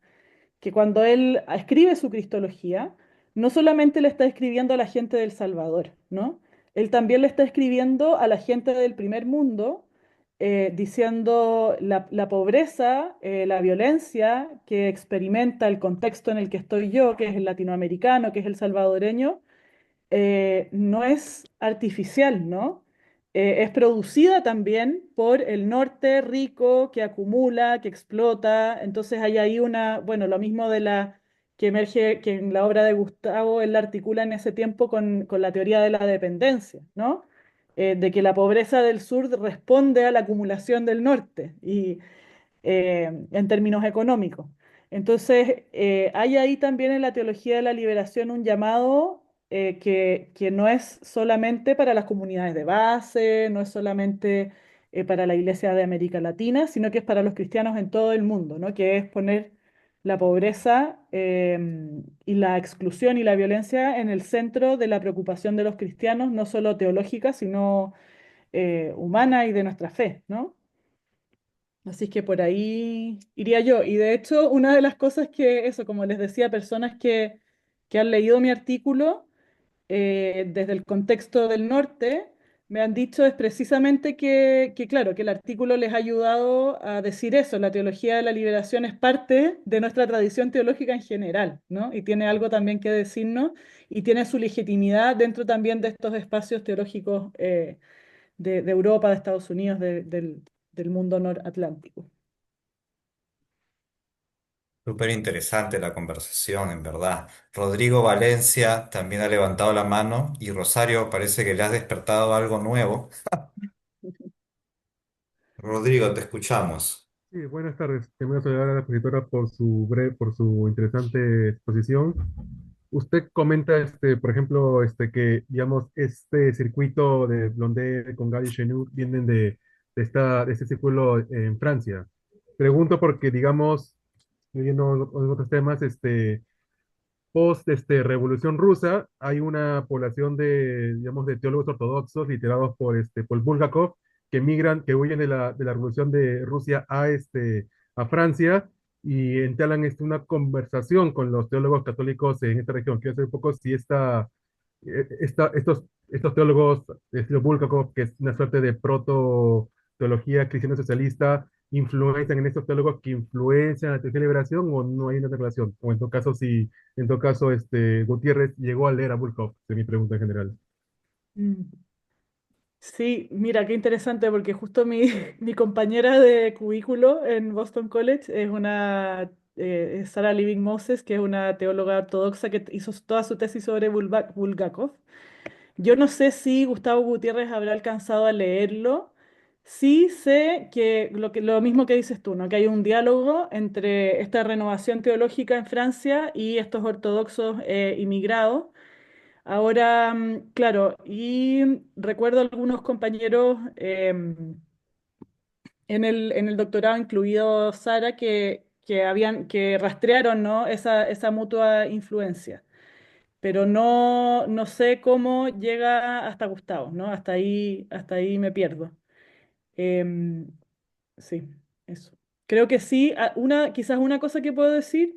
que cuando él escribe su Cristología, no solamente le está escribiendo a la gente del Salvador, ¿no? Él también le está escribiendo a la gente del primer mundo, diciendo la pobreza, la violencia que experimenta el contexto en el que estoy yo, que es el latinoamericano, que es el salvadoreño, no es artificial, ¿no? Es producida también por el norte rico que acumula, que explota. Entonces hay ahí una, bueno, lo mismo de la que emerge, que en la obra de Gustavo él la articula en ese tiempo con la teoría de la dependencia, ¿no? De que la pobreza del sur responde a la acumulación del norte. Y en términos económicos. Entonces, hay ahí también en la teología de la liberación un llamado que no es solamente para las comunidades de base, no es solamente para la Iglesia de América Latina, sino que es para los cristianos en todo el mundo, ¿no? Que es poner la pobreza y la exclusión y la violencia en el centro de la preocupación de los cristianos, no solo teológica, sino humana y de nuestra fe, ¿no? Así que por ahí iría yo. Y de hecho, una de las cosas que, eso, como les decía, personas que han leído mi artículo, desde el contexto del norte, me han dicho es precisamente claro, que el artículo les ha ayudado a decir eso, la teología de la liberación es parte de nuestra tradición teológica en general, ¿no? Y tiene algo también que decirnos y tiene su legitimidad dentro también de estos espacios teológicos de Europa, de Estados Unidos, del mundo noratlántico. Súper interesante la conversación, en verdad. Rodrigo Valencia también ha levantado la mano y Rosario parece que le has despertado algo nuevo. Rodrigo, te escuchamos. Sí, buenas tardes. Primero saludar a la expositora por su interesante exposición. Usted comenta, por ejemplo, que, digamos, este circuito de Blondet, Congal y Chenu vienen de este círculo en Francia. Pregunto porque, digamos, viendo otros temas, post Revolución Rusa, hay una población de, digamos, de teólogos ortodoxos liderados por Bulgakov que migran, que huyen de la Revolución de Rusia a Francia y entablan una conversación con los teólogos católicos en esta región. Quiero saber un poco si estos teólogos de estilo Bulgakov, que es una suerte de proto-teología cristiana socialista, influencian en estos teólogos que influencian la teología de liberación o no hay una relación. O en todo caso, si en todo caso Gutiérrez llegó a leer a Bulgakov, es mi pregunta en general. Mm. Sí, mira, qué interesante, porque justo mi compañera de cubículo en Boston College es es Sarah Living Moses, que es una teóloga ortodoxa que hizo toda su tesis sobre Bulgakov. Yo no sé si Gustavo Gutiérrez habrá alcanzado a leerlo. Sí sé que lo mismo que dices tú, ¿no? Que hay un diálogo entre esta renovación teológica en Francia y estos ortodoxos inmigrados. Ahora, claro, y recuerdo algunos compañeros en el doctorado, incluido Sara, que rastrearon, ¿no? esa mutua influencia, pero no sé cómo llega hasta Gustavo, ¿no? Hasta ahí me pierdo. Em, sí, eso. Creo que sí, quizás una cosa que puedo decir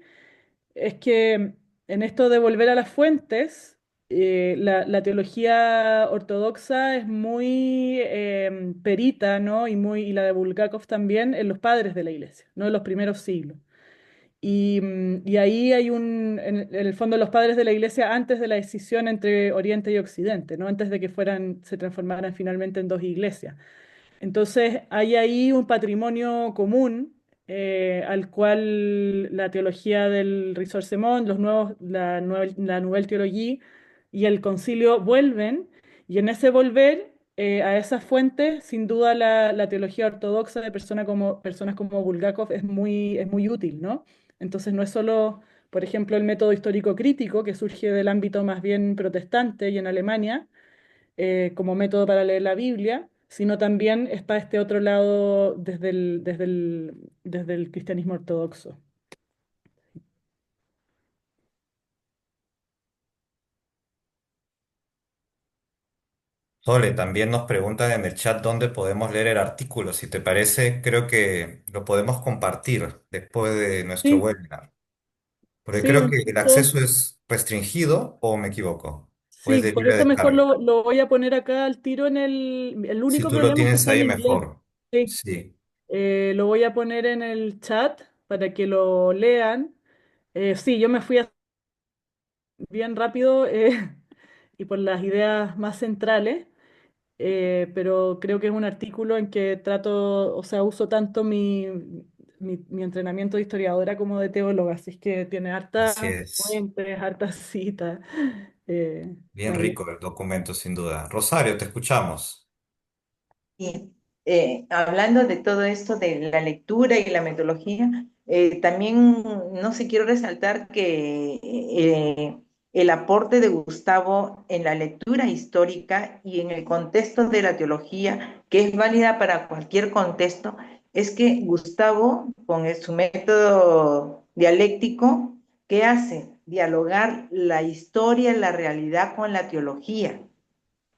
es que en esto de volver a las fuentes, la teología ortodoxa es muy perita, ¿no? Y la de Bulgakov también en los padres de la iglesia, ¿no? En los primeros siglos. Y ahí hay en el fondo, los padres de la iglesia antes de la decisión entre Oriente y Occidente, ¿no? Antes de que se transformaran finalmente en dos iglesias. Entonces, hay ahí un patrimonio común al cual la teología del Risorgimento, la Nouvelle Théologie y el concilio vuelven, y en ese volver a esas fuentes, sin duda la teología ortodoxa de personas como Bulgakov es muy útil, ¿no? Entonces, no es solo, por ejemplo, el método histórico crítico, que surge del ámbito más bien protestante y en Alemania, como método para leer la Biblia, sino también está este otro lado desde el cristianismo ortodoxo. Sole, también nos preguntan en el chat dónde podemos leer el artículo. Si te parece, creo que lo podemos compartir después de nuestro Sí, webinar. Porque sí, creo un que el texto. acceso es restringido o me equivoco. O es Sí, de por libre eso mejor descarga. lo voy a poner acá al tiro el Si único tú lo problema es que tienes está en ahí inglés. mejor. Sí, Sí, lo voy a poner en el chat para que lo lean. Sí, yo me fui bien rápido y por las ideas más centrales. Pero creo que es un artículo en que trato, o sea, uso tanto mi entrenamiento de historiadora como de teóloga, así es que tiene así hartas es. fuentes, hartas citas. Bien No, bien. rico el documento, sin duda. Rosario, te escuchamos. Y hablando de todo esto de la lectura y la metodología, también no sé, quiero resaltar que el aporte de Gustavo en la lectura histórica y en el contexto de la teología, que es válida para cualquier contexto, es que Gustavo, con su método dialéctico, ¿qué hace? Dialogar la historia, la realidad con la teología.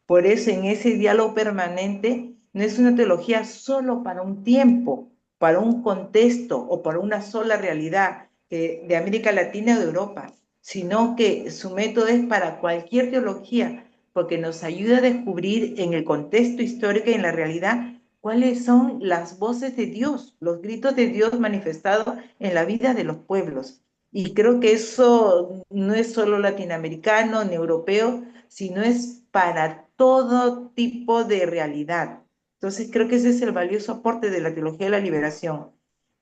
Por eso en ese diálogo permanente no es una teología solo para un tiempo, para un contexto o para una sola realidad de América Latina o de Europa, sino que su método es para cualquier teología, porque nos ayuda a descubrir en el contexto histórico y en la realidad cuáles son las voces de Dios, los gritos de Dios manifestados en la vida de los pueblos. Y creo que eso no es solo latinoamericano ni europeo, sino es para todo tipo de realidad. Entonces creo que ese es el valioso aporte de la teología de la liberación,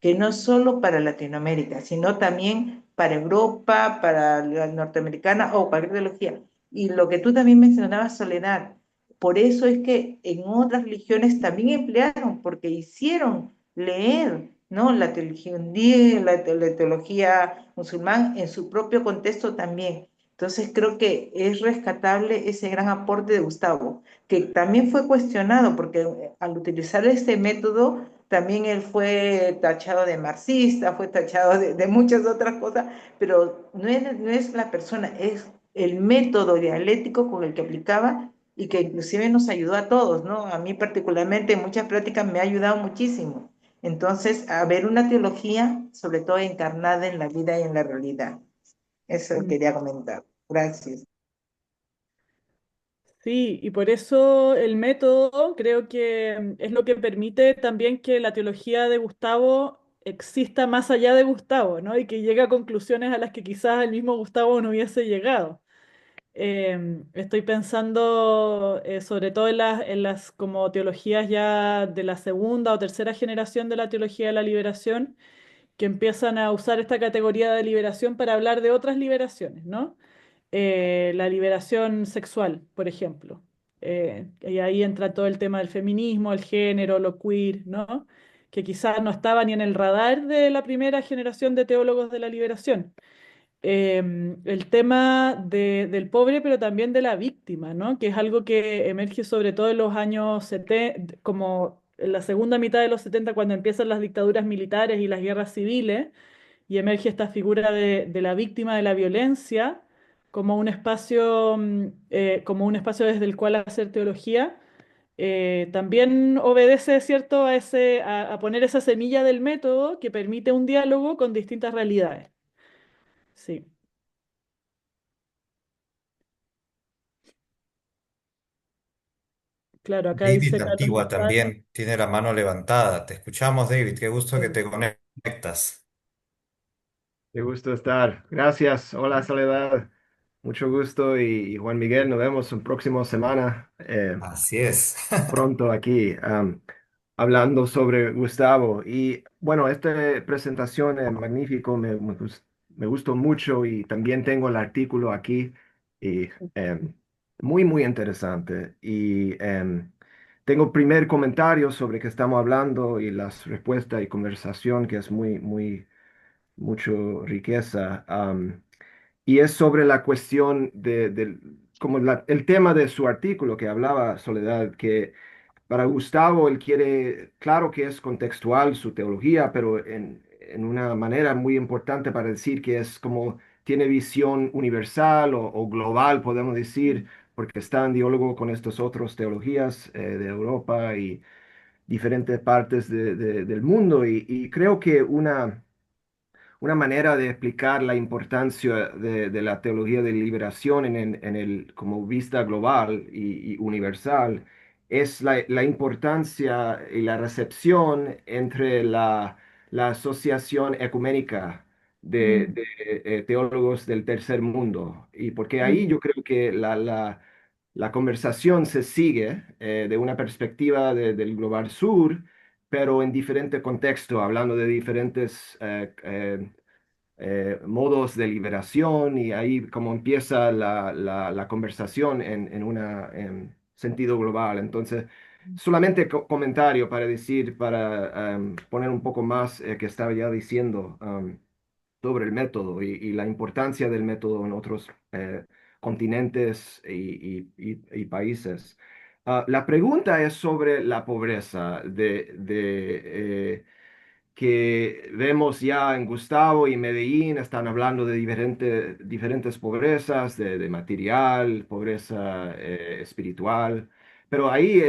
que no solo para Latinoamérica, sino también para Europa, para la norteamericana o cualquier teología. Y lo que tú también mencionabas, Soledad, por eso es que en otras religiones también emplearon, porque hicieron leer, ¿no? La teología hundí, la teología musulmán en su propio contexto también. Entonces creo que es rescatable ese gran aporte de Gustavo, que también fue cuestionado, porque al utilizar este método, también él fue tachado de marxista, fue tachado de muchas otras cosas, pero no es la persona, es el método dialéctico con el que aplicaba y que inclusive nos ayudó a todos, ¿no? A mí particularmente en muchas prácticas me ha ayudado muchísimo. Entonces, a ver una teología, sobre todo encarnada en la vida y en la realidad. Eso Mm. quería comentar. Gracias. Sí, y por eso el método creo que es lo que permite también que la teología de Gustavo exista más allá de Gustavo, ¿no? Y que llegue a conclusiones a las que quizás el mismo Gustavo no hubiese llegado. Estoy pensando sobre todo en las como teologías ya de la segunda o tercera generación de la teología de la liberación, que empiezan a usar esta categoría de liberación para hablar de otras liberaciones, ¿no? La liberación sexual, por ejemplo. Y ahí entra todo el tema del feminismo, el género, lo queer, ¿no? Que quizás no estaba ni en el radar de la primera generación de teólogos de la liberación. El tema del pobre, pero también de la víctima, ¿no? Que es algo que emerge sobre todo en los años 70, como en la segunda mitad de los 70, cuando empiezan las dictaduras militares y las guerras civiles, y emerge esta figura de la víctima de la violencia como un espacio desde el cual hacer teología. También obedece, ¿cierto?, a poner esa semilla del método que permite un diálogo con distintas realidades. Sí. Claro, acá David dice la Carlos Antigua Lozano. también tiene la mano levantada. Te escuchamos, David. Qué gusto que Sí. te conectas. Qué gusto estar. Gracias. Hola, Soledad. Mucho gusto y Juan Miguel, nos vemos en próxima semana, Así es. pronto aquí, hablando sobre Gustavo. Y bueno, esta presentación es magnífico, me gustó mucho y también tengo el artículo aquí y muy interesante. Y tengo primer comentario sobre qué estamos hablando y las respuestas y conversación que es mucho riqueza. Y es sobre la cuestión como el tema de su artículo que hablaba Soledad, que para Gustavo él quiere, claro que es contextual su teología, pero en una manera muy importante para decir que es como tiene visión universal o global, podemos decir, porque está en diálogo con estas otras teologías de Europa y diferentes partes del mundo. Y creo que una manera de explicar la importancia de la teología de liberación en el, como vista global y universal es la importancia y la recepción entre la asociación ecuménica Mm, de teólogos del tercer mundo. Y porque ahí mm, yo creo que la conversación se sigue de una perspectiva del global sur, pero en diferente contexto, hablando de diferentes modos de liberación y ahí como empieza la conversación en un sentido global. Entonces, solamente comentario para decir, para poner un poco más que estaba ya diciendo sobre el método y la importancia del método en otros continentes y países. La pregunta es sobre la pobreza que vemos ya en Gustavo y Medellín, están hablando de diferentes pobrezas, de material, pobreza espiritual, pero ahí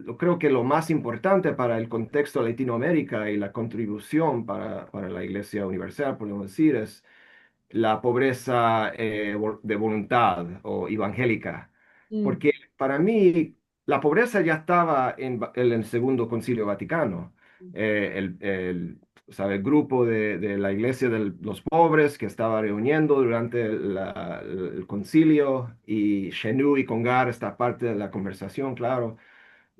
yo creo que lo más importante para el contexto de Latinoamérica y la contribución para la Iglesia Universal, podemos decir, la pobreza de voluntad o evangélica, Mm, porque para mí la pobreza ya estaba en el Segundo Concilio Vaticano. El grupo de la Iglesia de los Pobres que estaba reuniendo durante el concilio y Chenu y Congar, esta parte de la conversación, claro.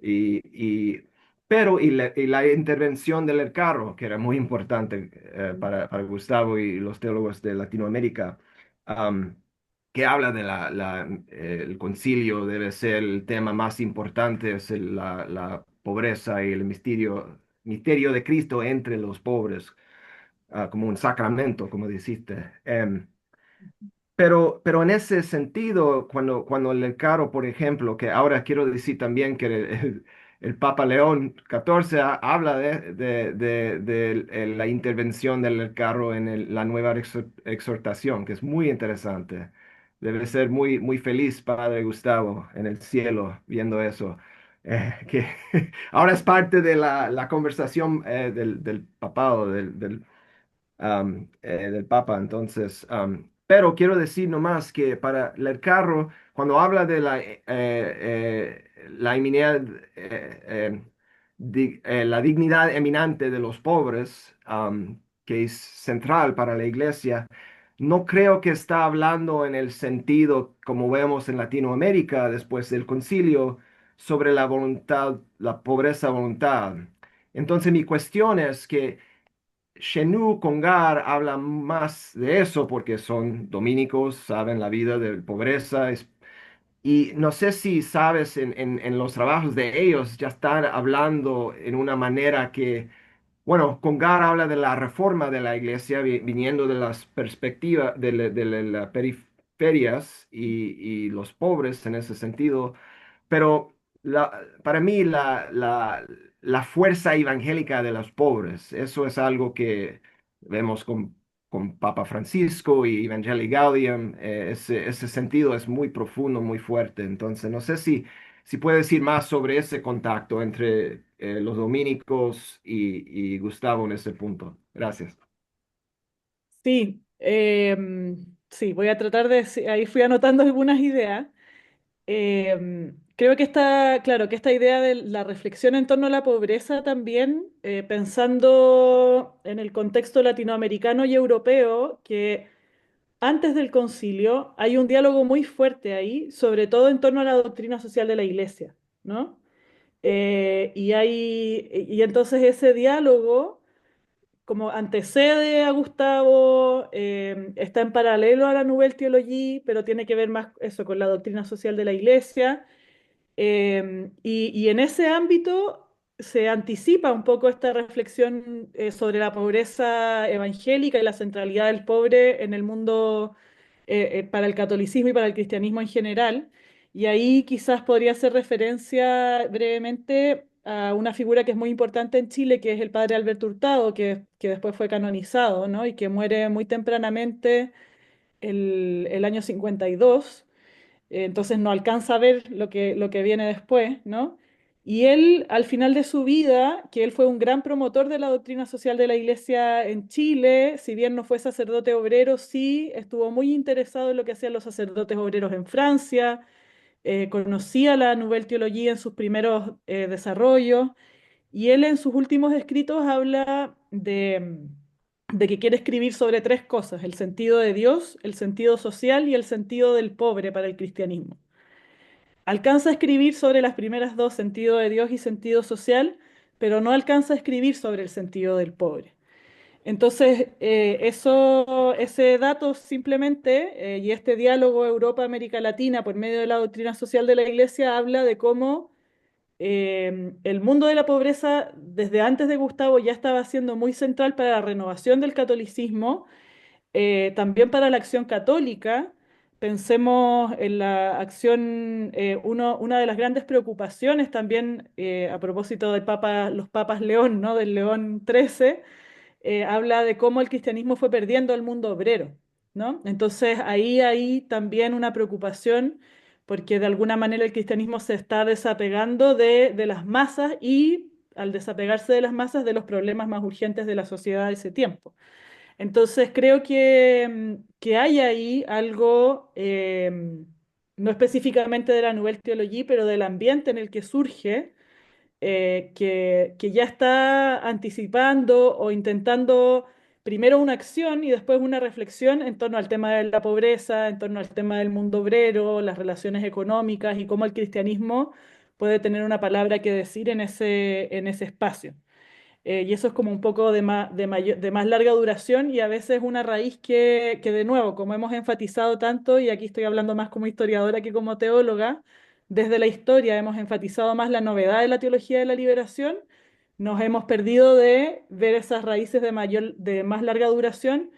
Y, y- y la intervención del carro, que era muy importante para Gustavo y los teólogos de Latinoamérica, am, que habla de el concilio debe ser el tema más importante, es la pobreza y el misterio de Cristo entre los pobres, como un sacramento, como dijiste. Pero en ese sentido, cuando el Caro, por ejemplo, que ahora quiero decir también que el Papa León XIV habla de la intervención del Caro en la nueva exhortación, que es muy interesante. Debe ser muy, muy feliz, Padre Gustavo, en el cielo, viendo eso. Que ahora es parte de la conversación del papado, del Papa. Entonces, pero quiero decir nomás que para el carro, cuando habla de la eminidad, la dignidad eminente de los pobres, que es central para la iglesia, no creo que está hablando en el sentido como vemos en Latinoamérica después del concilio sobre la voluntad, la pobreza voluntad. Entonces mi cuestión es que Chenu Congar habla más de eso porque son dominicos, saben la vida de pobreza. Y no sé si sabes, en los trabajos de ellos ya están hablando en una manera que, bueno, Congar habla de la reforma de la iglesia viniendo de las perspectivas de las periferias y los pobres en ese sentido. Pero para mí la fuerza evangélica de los pobres, eso es algo que vemos con Papa Francisco y Evangelii Gaudium, ese sentido es muy profundo, muy fuerte. Entonces, no sé si puede decir más sobre ese contacto entre los dominicos y Gustavo en ese punto. Gracias. sí, sí, voy a tratar de, sí, ahí fui anotando algunas ideas. Creo que claro, que esta idea de la reflexión en torno a la pobreza también, pensando en el contexto latinoamericano y europeo, que antes del concilio hay un diálogo muy fuerte ahí, sobre todo en torno a la doctrina social de la Iglesia, ¿no? Y entonces ese diálogo como antecede a Gustavo, está en paralelo a la Nouvelle Theologie, pero tiene que ver más eso con la doctrina social de la Iglesia. Y en ese ámbito se anticipa un poco esta reflexión sobre la pobreza evangélica y la centralidad del pobre en el mundo, para el catolicismo y para el cristianismo en general. Y ahí quizás podría hacer referencia brevemente a una figura que es muy importante en Chile, que es el padre Alberto Hurtado, que después fue canonizado, ¿no? Y que muere muy tempranamente el año 52. Entonces no alcanza a ver lo que viene después, ¿no? Y él, al final de su vida, que él fue un gran promotor de la doctrina social de la Iglesia en Chile, si bien no fue sacerdote obrero, sí estuvo muy interesado en lo que hacían los sacerdotes obreros en Francia, conocía la Nouvelle Theologie en sus primeros desarrollos, y él en sus últimos escritos habla de que quiere escribir sobre tres cosas: el sentido de Dios, el sentido social y el sentido del pobre para el cristianismo. Alcanza a escribir sobre las primeras dos, sentido de Dios y sentido social, pero no alcanza a escribir sobre el sentido del pobre. Entonces, ese dato simplemente, y este diálogo Europa-América Latina por medio de la doctrina social de la Iglesia, habla de cómo el mundo de la pobreza desde antes de Gustavo ya estaba siendo muy central para la renovación del catolicismo, también para la acción católica. Pensemos en la acción, una de las grandes preocupaciones también, a propósito del Papa, los papas León, ¿no? Del León XIII, habla de cómo el cristianismo fue perdiendo al mundo obrero, ¿no? Entonces ahí hay también una preocupación porque de alguna manera el cristianismo se está desapegando de las masas y al desapegarse de las masas de los problemas más urgentes de la sociedad de ese tiempo. Entonces creo que hay ahí algo, no específicamente de la Nouvelle Theologie, pero del ambiente en el que surge, que ya está anticipando o intentando primero una acción y después una reflexión en torno al tema de la pobreza, en torno al tema del mundo obrero, las relaciones económicas y cómo el cristianismo puede tener una palabra que decir en ese espacio. Y eso es como un poco de más larga duración y a veces una raíz que, de nuevo, como hemos enfatizado tanto, y aquí estoy hablando más como historiadora que como teóloga, desde la historia hemos enfatizado más la novedad de la teología de la liberación, nos hemos perdido de ver esas raíces de más larga duración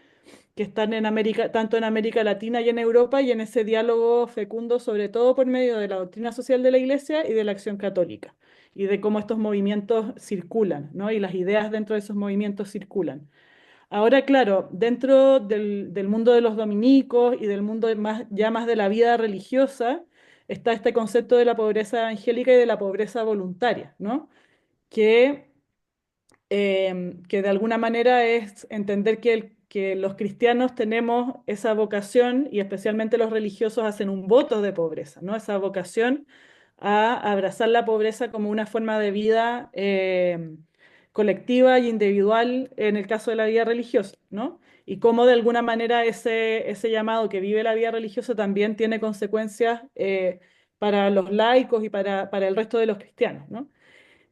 que están en América, tanto en América Latina y en Europa, y en ese diálogo fecundo, sobre todo por medio de la doctrina social de la Iglesia y de la acción católica, y de cómo estos movimientos circulan, ¿no? Y las ideas dentro de esos movimientos circulan. Ahora, claro, dentro del mundo de los dominicos y del mundo más, ya más de la vida religiosa, está este concepto de la pobreza evangélica y de la pobreza voluntaria, ¿no? Que que de alguna manera es entender que los cristianos tenemos esa vocación, y especialmente los religiosos hacen un voto de pobreza, ¿no? Esa vocación a abrazar la pobreza como una forma de vida colectiva y individual en el caso de la vida religiosa, ¿no? Y cómo de alguna manera ese llamado que vive la vida religiosa también tiene consecuencias para los laicos y para el resto de los cristianos, ¿no?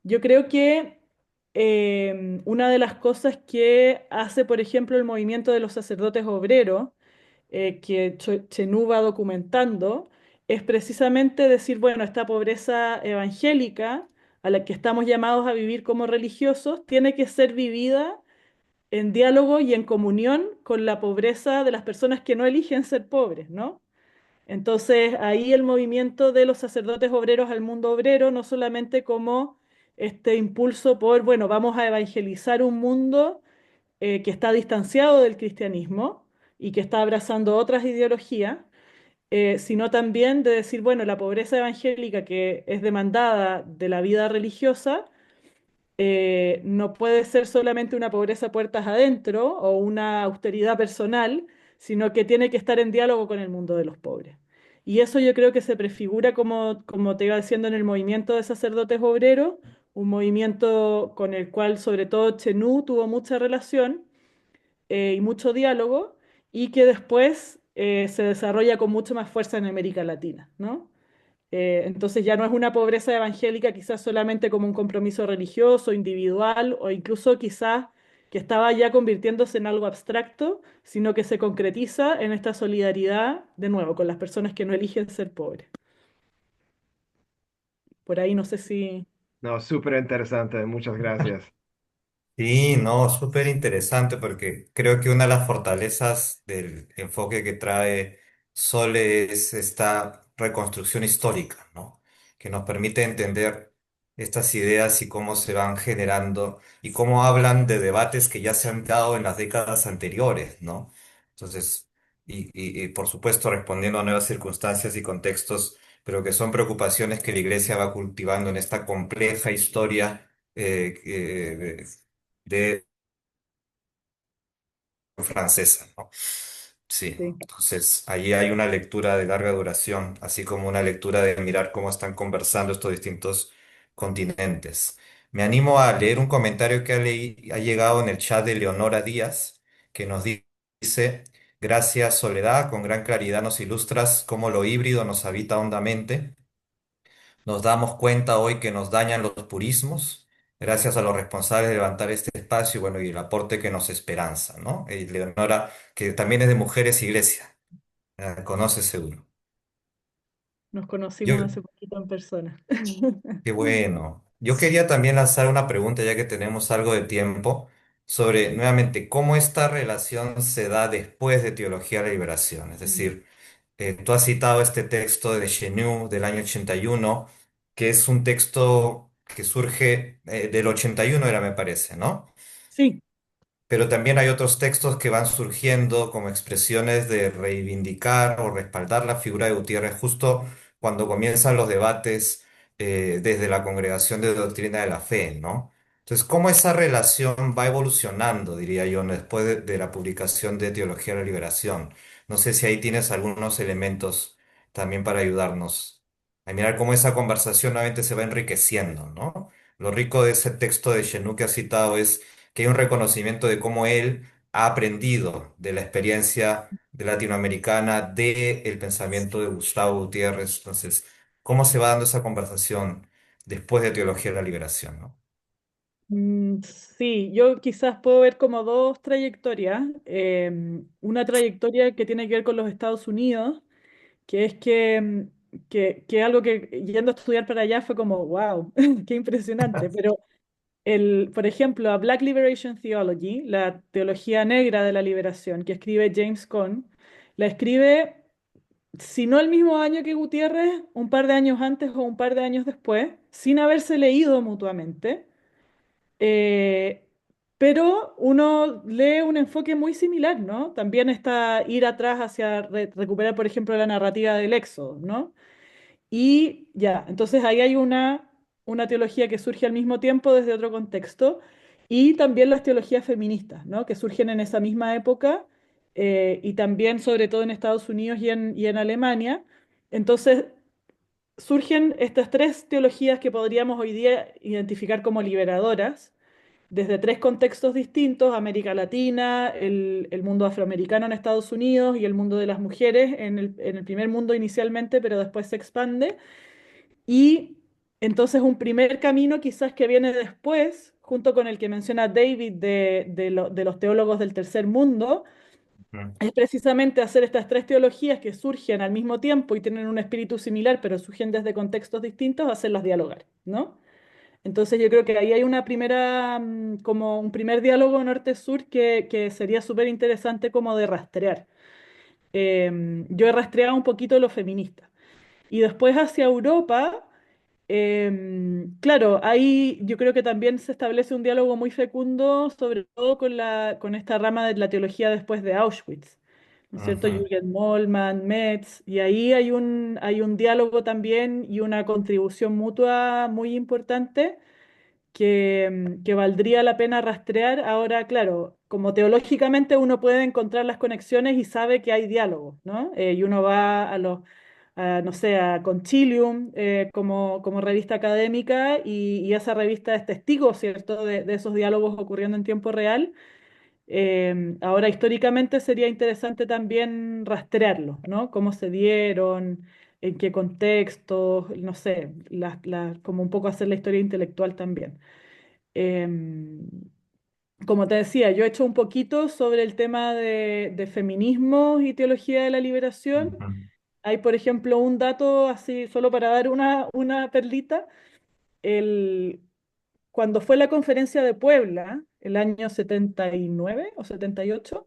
Yo creo que una de las cosas que hace, por ejemplo, el movimiento de los sacerdotes obreros, que Chenú va documentando, es precisamente decir, bueno, esta pobreza evangélica a la que estamos llamados a vivir como religiosos, tiene que ser vivida en diálogo y en comunión con la pobreza de las personas que no eligen ser pobres, ¿no? Entonces, ahí el movimiento de los sacerdotes obreros al mundo obrero, no solamente como este impulso por, bueno, vamos a evangelizar un mundo que está distanciado del cristianismo y que está abrazando otras ideologías, sino también de decir, bueno, la pobreza evangélica que es demandada de la vida religiosa no puede ser solamente una pobreza puertas adentro o una austeridad personal, sino que tiene que estar en diálogo con el mundo de los pobres. Y eso yo creo que se prefigura, como te iba diciendo, en el movimiento de sacerdotes obreros, un movimiento con el cual sobre todo Chenú tuvo mucha relación y mucho diálogo, y que después se desarrolla con mucha más fuerza en América Latina, ¿no? Entonces ya no es una pobreza evangélica quizás solamente como un compromiso religioso, individual, o incluso quizás que estaba ya convirtiéndose en algo abstracto, sino que se concretiza en esta solidaridad, de nuevo, con las personas que no eligen ser pobres. Por ahí no sé si... No, súper interesante, muchas gracias. Sí, no, súper interesante porque creo que una de las fortalezas del enfoque que trae Sole es esta reconstrucción histórica, ¿no? Que nos permite entender estas ideas y cómo se van generando y cómo hablan de debates que ya se han dado en las décadas anteriores, ¿no? Entonces, y por supuesto respondiendo a nuevas circunstancias y contextos, pero que son preocupaciones que la Iglesia va cultivando en esta compleja historia de francesa, ¿no? Sí, Sí, entonces allí hay una lectura de larga duración, así como una lectura de mirar cómo están conversando estos distintos continentes. Me animo a leer un comentario que ha llegado en el chat de Leonora Díaz, que nos dice, gracias Soledad, con gran claridad nos ilustras cómo lo híbrido nos habita hondamente. Nos damos cuenta hoy que nos dañan los purismos, gracias a los responsables de levantar este espacio, bueno, y el aporte que nos esperanza, ¿no? Leonora, que también es de Mujeres Iglesia, conoce seguro. nos Yo, conocimos hace poquito en persona. qué bueno. Yo quería también lanzar una pregunta, ya que tenemos algo de tiempo, sobre nuevamente cómo esta relación se da después de Teología de la Liberación. Es Mm. decir, tú has citado este texto de Chenu del año 81, que es un texto que surge del 81 era, me parece, ¿no? Sí, Pero también hay otros textos que van surgiendo como expresiones de reivindicar o respaldar la figura de Gutiérrez justo cuando comienzan los debates desde la Congregación de Doctrina de la Fe, ¿no? Entonces, ¿cómo esa relación va evolucionando, diría yo, ¿no? Después de la publicación de Teología de la Liberación? No sé si ahí tienes algunos elementos también para ayudarnos a mirar cómo esa conversación nuevamente se va enriqueciendo, ¿no? Lo rico de ese texto de Chenú que ha citado es que hay un reconocimiento de cómo él ha aprendido de la experiencia de latinoamericana, del pensamiento de Gustavo Gutiérrez. Entonces, ¿cómo se va dando esa conversación después de Teología de la Liberación, ¿no? Sí, yo quizás puedo ver como dos trayectorias. Una trayectoria que tiene que ver con los Estados Unidos, que es que algo que yendo a estudiar para allá fue como, wow, qué impresionante. Pero, por ejemplo, a Black Liberation Theology, la teología negra de la liberación, que escribe James Cone, la escribe, si no el mismo año que Gutiérrez, un par de años antes o un par de años después, sin haberse leído mutuamente. Eh, pero uno lee un enfoque muy similar, ¿no? También está ir atrás hacia recuperar, por ejemplo, la narrativa del Éxodo, ¿no? Y ya, entonces ahí hay una teología que surge al mismo tiempo desde otro contexto y también las teologías feministas, ¿no? Que surgen en esa misma época y también sobre todo en Estados Unidos y en Alemania. Entonces surgen estas tres teologías que podríamos hoy día identificar como liberadoras desde tres contextos distintos: América Latina, el mundo afroamericano en Estados Unidos y el mundo de las mujeres en el primer mundo inicialmente, pero después se expande. Y entonces un primer camino quizás que viene después, junto con el que menciona David de los teólogos del tercer mundo, Ujú. es precisamente hacer estas tres teologías que surgen al mismo tiempo y tienen un espíritu similar, pero surgen desde contextos distintos, hacerlas dialogar, ¿no? Entonces yo creo que ahí hay una primera, como un primer diálogo norte-sur que sería súper interesante como de rastrear. Yo he rastreado un poquito lo feminista. Y después hacia Europa, claro, ahí yo creo que también se establece un diálogo muy fecundo, sobre todo con esta rama de la teología después de Auschwitz, ¿no es cierto? Ujú. Jürgen Moltmann, Metz, y ahí hay un diálogo también y una contribución mutua muy importante que valdría la pena rastrear. Ahora, claro, como teológicamente uno puede encontrar las conexiones y sabe que hay diálogo, ¿no? Y uno va no sé, a Concilium como revista académica y esa revista es testigo, ¿cierto?, de esos diálogos ocurriendo en tiempo real. Ahora, históricamente sería interesante también rastrearlos, ¿no? Cómo se dieron, en qué contextos, no sé, como un poco hacer la historia intelectual también. Em, Como te decía, yo he hecho un poquito sobre el tema de feminismo y teología de la liberación. Ujú. Hay, por ejemplo, un dato así, solo para dar una perlita. El, Cuando fue la conferencia de Puebla, el año 79 o 78,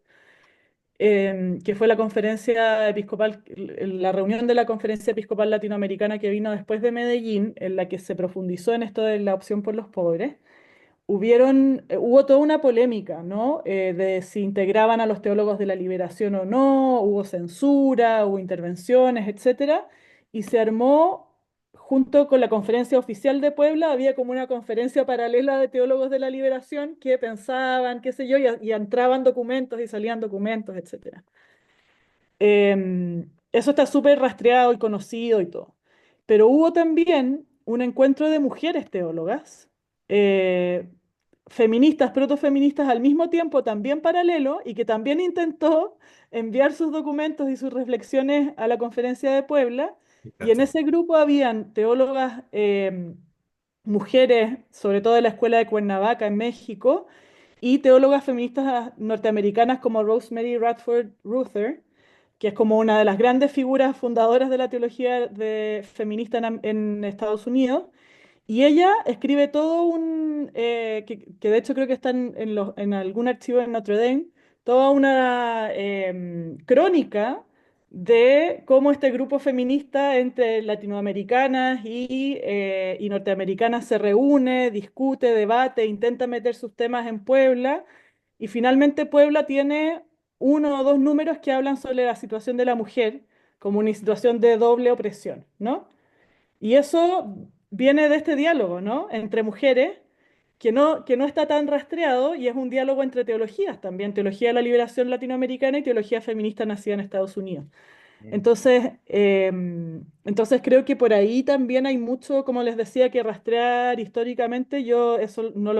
que fue la conferencia episcopal, la reunión de la conferencia episcopal latinoamericana que vino después de Medellín, en la que se profundizó en esto de la opción por los pobres. Hubo toda una polémica, ¿no? De si integraban a los teólogos de la liberación o no, hubo censura, hubo intervenciones, etcétera, y se armó, junto con la conferencia oficial de Puebla, había como una conferencia paralela de teólogos de la liberación que pensaban, qué sé yo, y entraban documentos y salían documentos, etcétera. Eso está súper rastreado y conocido y todo. Pero hubo también un encuentro de mujeres teólogas, eh, feministas, protofeministas al mismo tiempo, también paralelo, y que también intentó enviar sus documentos y sus reflexiones a la conferencia de Puebla. Y en Fíjate. ese grupo habían teólogas, mujeres, sobre todo de la Escuela de Cuernavaca en México, y teólogas feministas norteamericanas como Rosemary Radford Ruther, que es como una de las grandes figuras fundadoras de la teología feminista en Estados Unidos. Y ella escribe todo que de hecho creo que está en algún archivo en Notre Dame, toda una crónica de cómo este grupo feminista entre latinoamericanas y norteamericanas se reúne, discute, debate, intenta meter sus temas en Puebla, y finalmente Puebla tiene uno o dos números que hablan sobre la situación de la mujer como una situación de doble opresión, ¿no? Y eso viene de este diálogo, ¿no? Entre mujeres que no está tan rastreado y es un diálogo entre teologías también, teología de la liberación latinoamericana y teología feminista nacida en Estados Unidos. Entonces creo que por ahí también hay mucho, como les decía, que rastrear históricamente. Yo eso no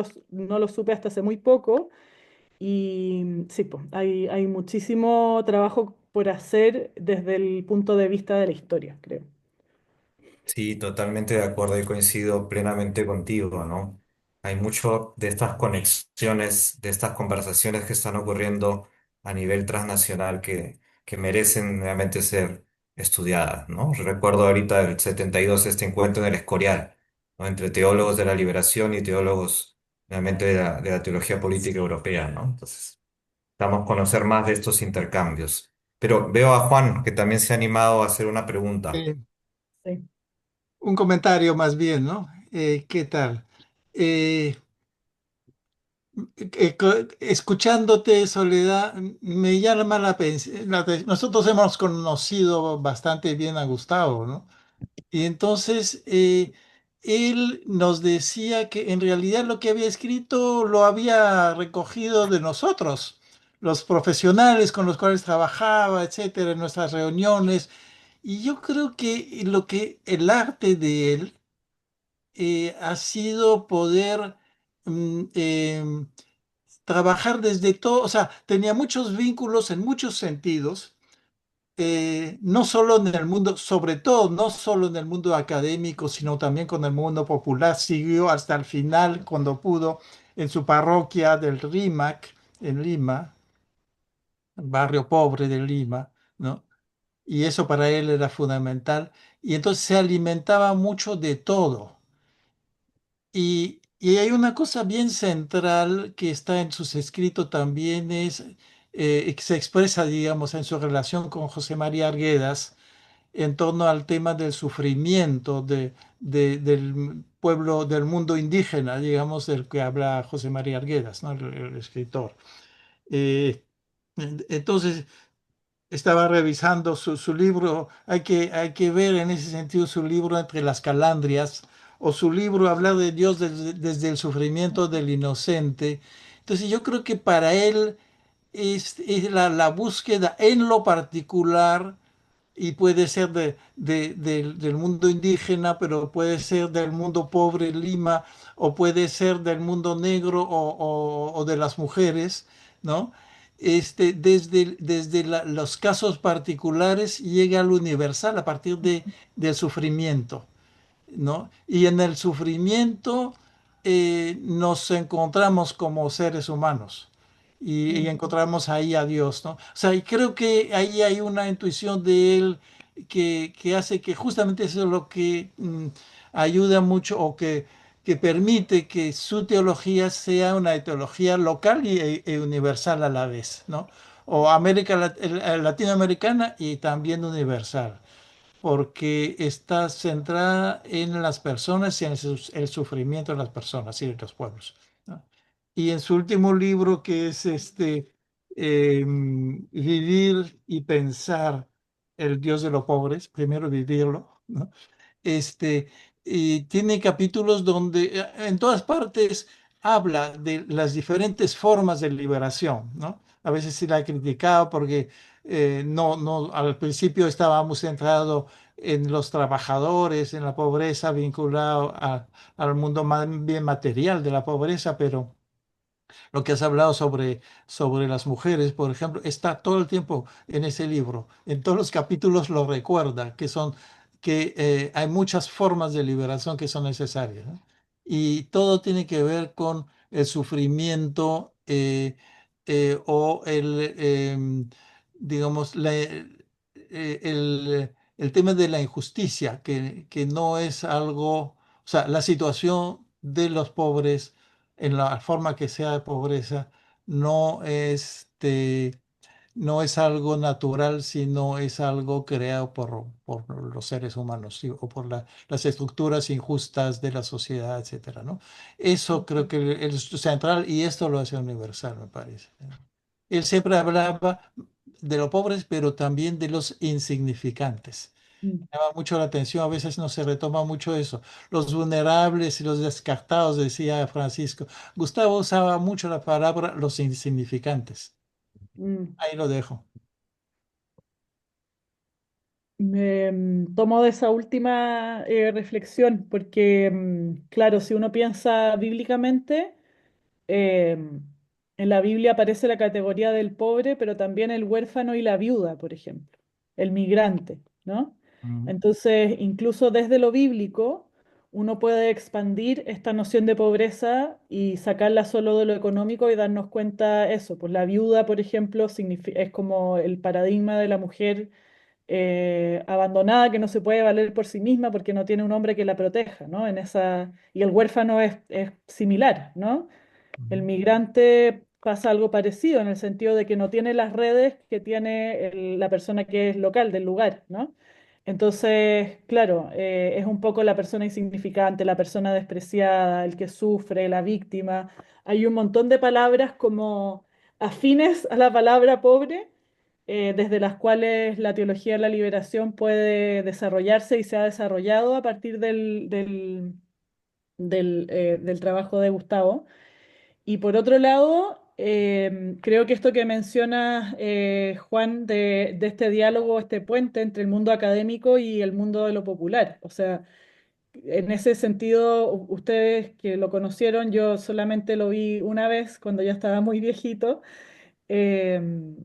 lo supe hasta hace muy poco. Y sí, pues, hay muchísimo trabajo por hacer desde el punto de vista de la historia, creo. Sí, totalmente de acuerdo y coincido plenamente contigo, ¿no? Hay mucho de estas conexiones, de estas conversaciones que están ocurriendo a nivel transnacional que merecen realmente ser estudiadas, ¿no? Recuerdo ahorita el 72 este encuentro en el Escorial, ¿no? Entre teólogos de la liberación y teólogos realmente de la teología política europea, ¿no? Entonces, vamos a conocer más de estos intercambios. Pero veo a Juan que también se ha animado a hacer una pregunta. Eh, Sí. un comentario más bien, ¿no? ¿Qué tal? Eh, Escuchándote, Soledad, me llama nosotros hemos conocido bastante bien a Gustavo, ¿no? Y entonces él nos decía que en realidad lo que había escrito lo había recogido de nosotros, los profesionales con los cuales trabajaba, etcétera, en nuestras reuniones. Y yo creo que lo que el arte de él ha sido poder trabajar desde todo, o sea, tenía muchos vínculos en muchos sentidos, no solo en el mundo, sobre todo, no solo en el mundo académico, sino también con el mundo popular. Siguió hasta el final cuando pudo en su parroquia del Rímac, en Lima, el barrio pobre de Lima, ¿no? Y eso para él era fundamental. Y entonces se alimentaba mucho de todo. Y hay una cosa bien central que está en sus escritos también, que se expresa, digamos, en su relación con José María Arguedas en torno al tema del sufrimiento del pueblo, del mundo indígena, digamos, del que habla José María Arguedas, ¿no? El escritor. Eh, entonces, estaba revisando su libro, hay que ver en ese sentido su libro Entre las Calandrias, o su libro Hablar de Dios desde el sufrimiento del inocente. Entonces yo creo que para él es la búsqueda en lo particular, y puede ser del mundo indígena, pero puede ser del mundo pobre en Lima, o puede ser del mundo negro o de las mujeres, ¿no? Desde los casos particulares llega al universal a partir del sufrimiento, ¿no? Y en el sufrimiento nos encontramos como seres humanos y Ujú. encontramos ahí a Dios, ¿no? O sea, y creo que ahí hay una intuición de él que hace que justamente eso es lo que ayuda mucho que permite que su teología sea una teología local e universal a la vez, ¿no? O latinoamericana y también universal porque está centrada en las personas y en el sufrimiento de las personas y de los pueblos, ¿no? Y en su último libro, que es Vivir y Pensar el Dios de los pobres, primero vivirlo, ¿no? este, y tiene capítulos donde en todas partes habla de las diferentes formas de liberación, ¿no? A veces sí la he criticado porque al principio estábamos centrados en los trabajadores, en la pobreza, vinculado al mundo más bien material de la pobreza, pero lo que has hablado sobre las mujeres, por ejemplo, está todo el tiempo en ese libro. En todos los capítulos lo recuerda, que hay muchas formas de liberación que son necesarias, ¿no? Y todo tiene que ver con el sufrimiento o digamos, el tema de la injusticia, que no es algo, o sea, la situación de los pobres en la forma que sea de pobreza, no no es algo natural, sino es algo creado por los seres humanos, ¿sí? O por las estructuras injustas de la sociedad, etcétera, ¿no? Eso creo Ujú. que es central y esto lo hace universal, me parece. Él siempre hablaba de los pobres, pero también de los insignificantes. Mm, llama mucho la atención, a veces no se retoma mucho eso. Los vulnerables y los descartados, decía Francisco. Gustavo usaba mucho la palabra los insignificantes. mm. Ahí lo dejo. Tomo de esa última reflexión, porque, claro, si uno piensa bíblicamente, eh, en la Biblia aparece la categoría del pobre, pero también el huérfano y la viuda, por ejemplo, el migrante, ¿no? Ujú. Entonces, incluso desde lo bíblico, uno puede expandir esta noción de pobreza y sacarla solo de lo económico y darnos cuenta eso, pues la viuda, por ejemplo, es como el paradigma de la mujer abandonada que no se puede valer por sí misma porque no tiene un hombre que la proteja, ¿no? Y el huérfano es similar, ¿no? El migrante pasa algo parecido en el sentido de que no tiene las redes que tiene la persona que es local del lugar, ¿no? Entonces, claro, es un poco la persona insignificante, la persona despreciada, el que sufre, la víctima. Hay un montón de palabras como afines a la palabra pobre, desde las cuales la teología de la liberación puede desarrollarse y se ha desarrollado a partir del trabajo de Gustavo. Y por otro lado, creo que esto que mencionas, Juan, de este diálogo, este puente entre el mundo académico y el mundo de lo popular. O sea, en ese sentido, ustedes que lo conocieron, yo solamente lo vi una vez cuando ya estaba muy viejito. em,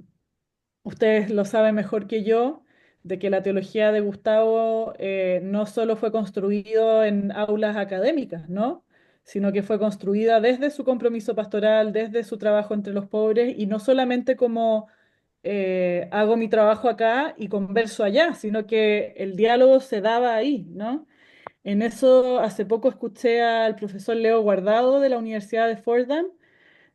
Ustedes lo saben mejor que yo, de que la teología de Gustavo no solo fue construido en aulas académicas, ¿no? Sino que fue construida desde su compromiso pastoral, desde su trabajo entre los pobres, y no solamente como hago mi trabajo acá y converso allá, sino que el diálogo se daba ahí, ¿no? En eso, hace poco escuché al profesor Leo Guardado de la Universidad de Fordham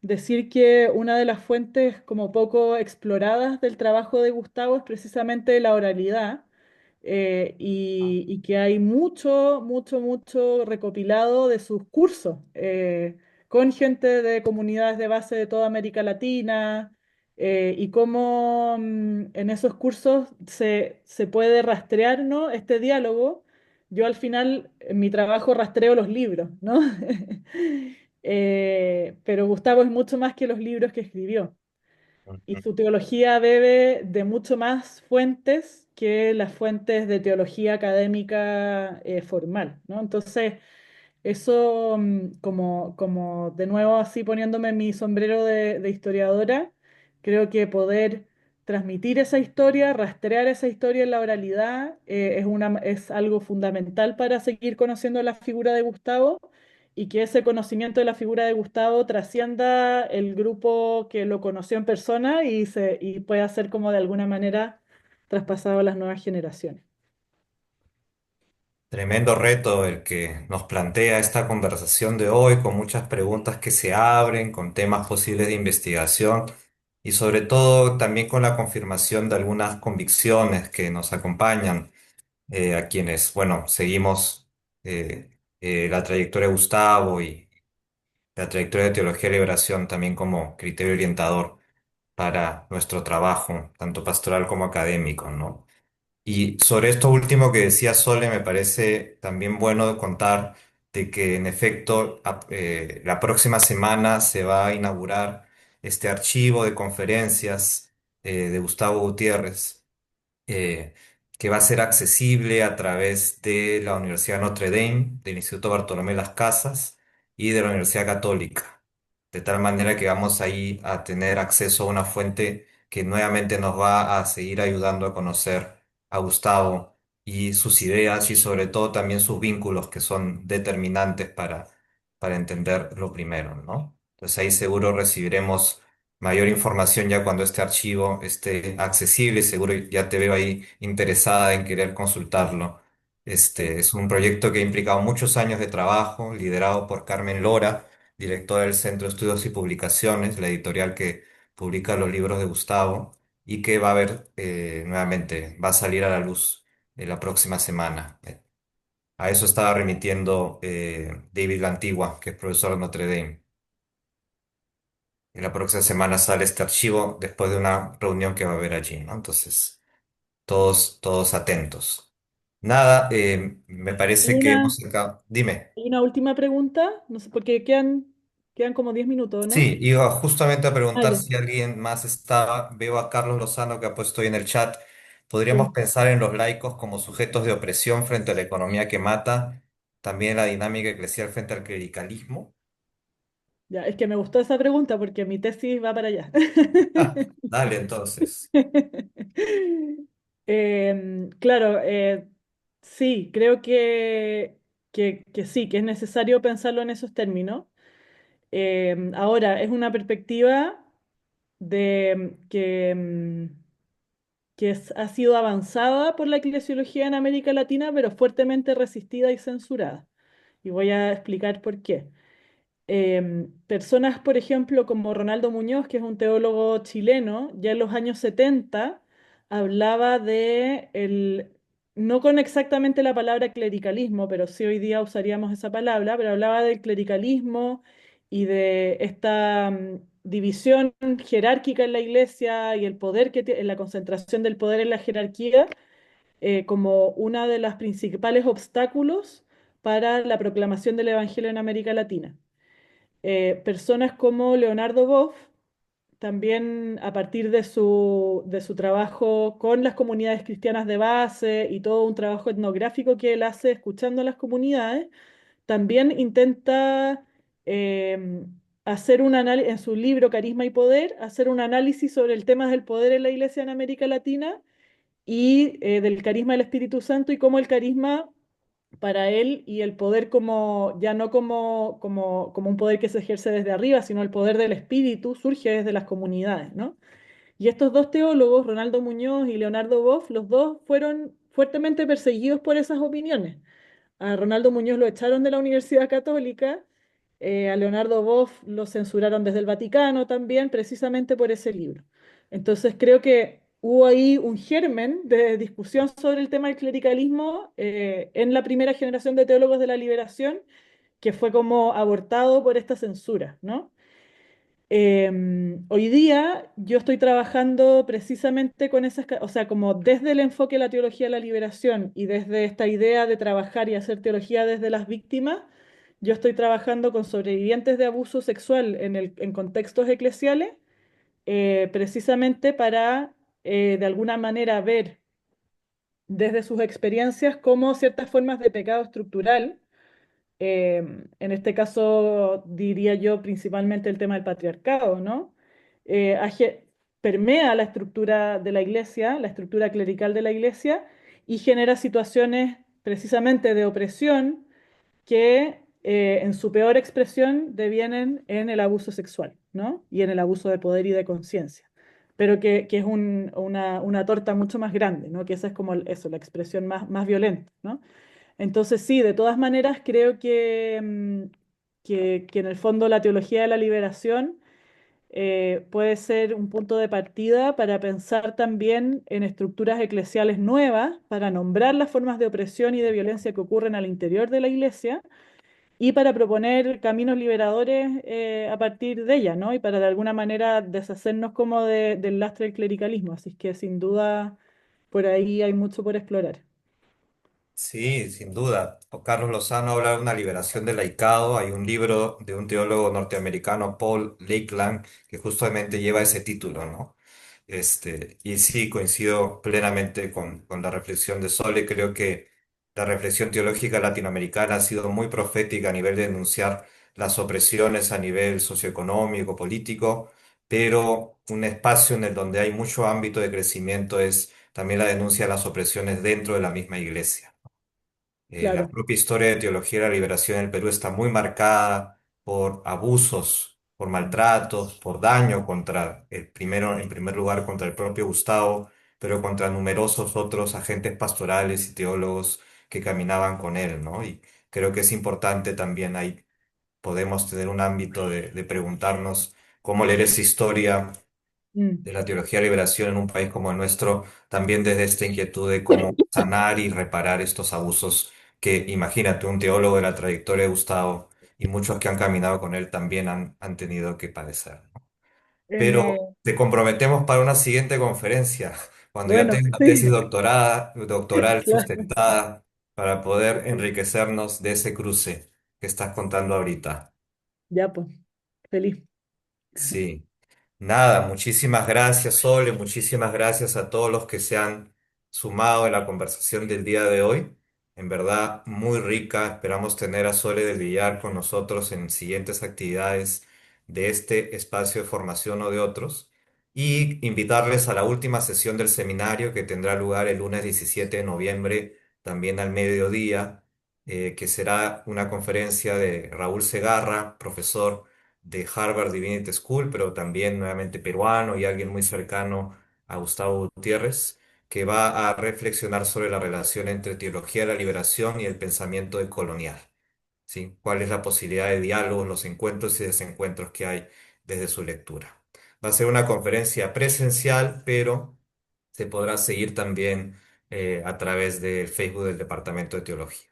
decir que una de las fuentes como poco exploradas del trabajo de Gustavo es precisamente la oralidad, y que hay mucho, mucho, mucho recopilado de sus cursos, con gente de comunidades de base de toda América Latina, y cómo en esos cursos se puede rastrear, ¿no? Este diálogo. Yo al final en mi trabajo rastreo los libros, ¿no? Pero Gustavo es mucho más que los libros que escribió. Y su teología bebe de mucho más fuentes que las fuentes de teología académica formal, ¿no? Entonces, eso, como de nuevo así poniéndome mi sombrero de historiadora, creo que poder transmitir esa historia, rastrear esa historia en la oralidad, es algo fundamental para seguir conociendo la figura de Gustavo y que ese conocimiento de la figura de Gustavo trascienda el grupo que lo conoció en persona y pueda ser como de alguna manera traspasado a las nuevas generaciones. Tremendo reto el que nos plantea esta conversación de hoy, con muchas preguntas que se abren, con temas posibles de investigación y sobre todo también con la confirmación de algunas convicciones que nos acompañan, a quienes, bueno, seguimos la trayectoria de Gustavo y la trayectoria de Teología de Liberación también como criterio orientador para nuestro trabajo, tanto pastoral como académico, ¿no? Y sobre esto último que decía Sole, me parece también bueno contar de que en efecto la próxima semana se va a inaugurar este archivo de conferencias de Gustavo Gutiérrez, eh, que va a ser accesible a través de la Universidad Notre Dame, del Instituto Bartolomé Las Casas y de la Universidad Católica. De tal manera que vamos ahí a tener acceso a una fuente que nuevamente nos va a seguir ayudando a conocer a Gustavo y sus ideas y sobre todo también sus vínculos que son determinantes para entender lo primero, ¿no? Entonces ahí seguro recibiremos mayor información ya cuando este archivo esté accesible. Seguro ya te veo ahí interesada en querer consultarlo. Este es un proyecto que ha implicado muchos años de trabajo, liderado por Carmen Lora, directora del Centro de Estudios y Publicaciones, la editorial que publica los libros de Gustavo, y que va a haber, nuevamente, va a salir a la luz la próxima semana. A eso estaba remitiendo David Lantigua, que es profesor de Notre Dame. Y la próxima semana sale este archivo después de una reunión que va a haber allí, ¿no? Entonces, todos atentos. Nada, me Y parece que hemos una, sacado. Dime. y una última pregunta, no sé, porque quedan como 10 minutos, ¿no? Sí, iba justamente a Ah, preguntar ya, si alguien más estaba. Veo a Carlos Lozano que ha puesto ahí en el chat. ¿Podríamos sí. pensar en los laicos como sujetos de opresión frente a la economía que mata? También la dinámica eclesial frente al clericalismo. Ya, es que me gustó esa pregunta porque mi tesis va para allá. Dale, entonces. Claro, sí, creo que sí, que es necesario pensarlo en esos términos. Ahora, es una perspectiva que ha sido avanzada por la eclesiología en América Latina, pero fuertemente resistida y censurada. Y voy a explicar por qué. Personas, por ejemplo, como Ronaldo Muñoz, que es un teólogo chileno, ya en los años 70 hablaba no con exactamente la palabra clericalismo, pero sí hoy día usaríamos esa palabra, pero hablaba del clericalismo y de esta división jerárquica en la iglesia y el poder la concentración del poder en la jerarquía como una de las principales obstáculos para la proclamación del Evangelio en América Latina. Personas como Leonardo Boff, también a partir de su trabajo con las comunidades cristianas de base y todo un trabajo etnográfico que él hace escuchando a las comunidades, también intenta eh, hacer un análisis, en su libro Carisma y Poder, hacer un análisis sobre el tema del poder en la iglesia en América Latina y del carisma del Espíritu Santo y cómo el carisma para él y el poder como, ya no como un poder que se ejerce desde arriba, sino el poder del espíritu surge desde las comunidades, ¿no? Y estos dos teólogos, Ronaldo Muñoz y Leonardo Boff, los dos fueron fuertemente perseguidos por esas opiniones. A Ronaldo Muñoz lo echaron de la Universidad Católica, a Leonardo Boff lo censuraron desde el Vaticano también, precisamente por ese libro. Entonces creo que hubo ahí un germen de discusión sobre el tema del clericalismo en la primera generación de teólogos de la liberación, que fue como abortado por esta censura, ¿no? Hoy día yo estoy trabajando precisamente con o sea, como desde el enfoque de la teología de la liberación y desde esta idea de trabajar y hacer teología desde las víctimas, yo estoy trabajando con sobrevivientes de abuso sexual en contextos eclesiales, precisamente para de alguna manera ver desde sus experiencias cómo ciertas formas de pecado estructural en este caso diría yo principalmente el tema del patriarcado, ¿no? Permea la estructura de la iglesia, la estructura clerical de la iglesia, y genera situaciones precisamente de opresión que en su peor expresión devienen en el abuso sexual, ¿no? Y en el abuso de poder y de conciencia. Pero que es una torta mucho más grande, ¿no? Que esa es como eso, la expresión más violenta, ¿no? Entonces, sí, de todas maneras, creo que en el fondo la teología de la liberación puede ser un punto de partida para pensar también en estructuras eclesiales nuevas, para nombrar las formas de opresión y de violencia que ocurren al interior de la iglesia y para proponer caminos liberadores a partir de ella, ¿no? Y para de alguna manera deshacernos como del lastre del clericalismo. Así que sin duda por ahí hay mucho por explorar. Sí, sin duda. O Carlos Lozano habla de una liberación del laicado. Hay un libro de un teólogo norteamericano, Paul Lakeland, que justamente lleva ese título, ¿no? Y sí, coincido plenamente con la reflexión de Sole. Creo que la reflexión teológica latinoamericana ha sido muy profética a nivel de denunciar las opresiones a nivel socioeconómico, político, pero un espacio en el donde hay mucho ámbito de crecimiento es también la denuncia de las opresiones dentro de la misma iglesia. La Claro. propia historia de teología de la liberación en el Perú está muy marcada por abusos, por maltratos, por daño contra en primer lugar contra el propio Gustavo, pero contra numerosos otros agentes pastorales y teólogos que caminaban con él, ¿no? Y creo que es importante también ahí podemos tener un ámbito de preguntarnos cómo leer esa historia Mm. de la teología de liberación en un país como el nuestro, también desde esta inquietud de cómo sanar y reparar estos abusos que, imagínate, un teólogo de la trayectoria de Gustavo y muchos que han caminado con él también han tenido que padecer. En, Pero te comprometemos para una siguiente conferencia. cuando ya Bueno, tenga una tesis sí, doctoral claro. sustentada para poder enriquecernos de ese cruce que estás contando ahorita. Ya, pues, feliz. Sí. Nada, muchísimas gracias, Sole, muchísimas gracias a todos los que se han sumado a la conversación del día de hoy. En verdad, muy rica. Esperamos tener a Sole del Villar con nosotros en siguientes actividades de este espacio de formación o de otros. Y invitarles a la última sesión del seminario que tendrá lugar el lunes 17 de noviembre, también al mediodía, que será una conferencia de Raúl Segarra, profesor de Harvard Divinity School, pero también nuevamente peruano y alguien muy cercano a Gustavo Gutiérrez, que va a reflexionar sobre la relación entre teología de la liberación y el pensamiento decolonial, ¿sí? ¿Cuál es la posibilidad de diálogo, los encuentros y desencuentros que hay desde su lectura? Va a ser una conferencia presencial, pero se podrá seguir también a través del Facebook del Departamento de Teología.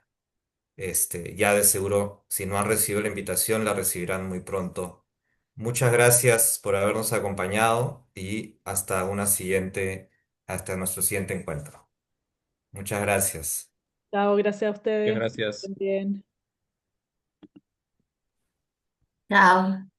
Ya de seguro, si no han recibido la invitación, la recibirán muy pronto. Muchas gracias por habernos acompañado y hasta nuestro siguiente encuentro. Muchas gracias. Chao, gracias a Muchas ustedes. Que gracias. estén bien. Chao.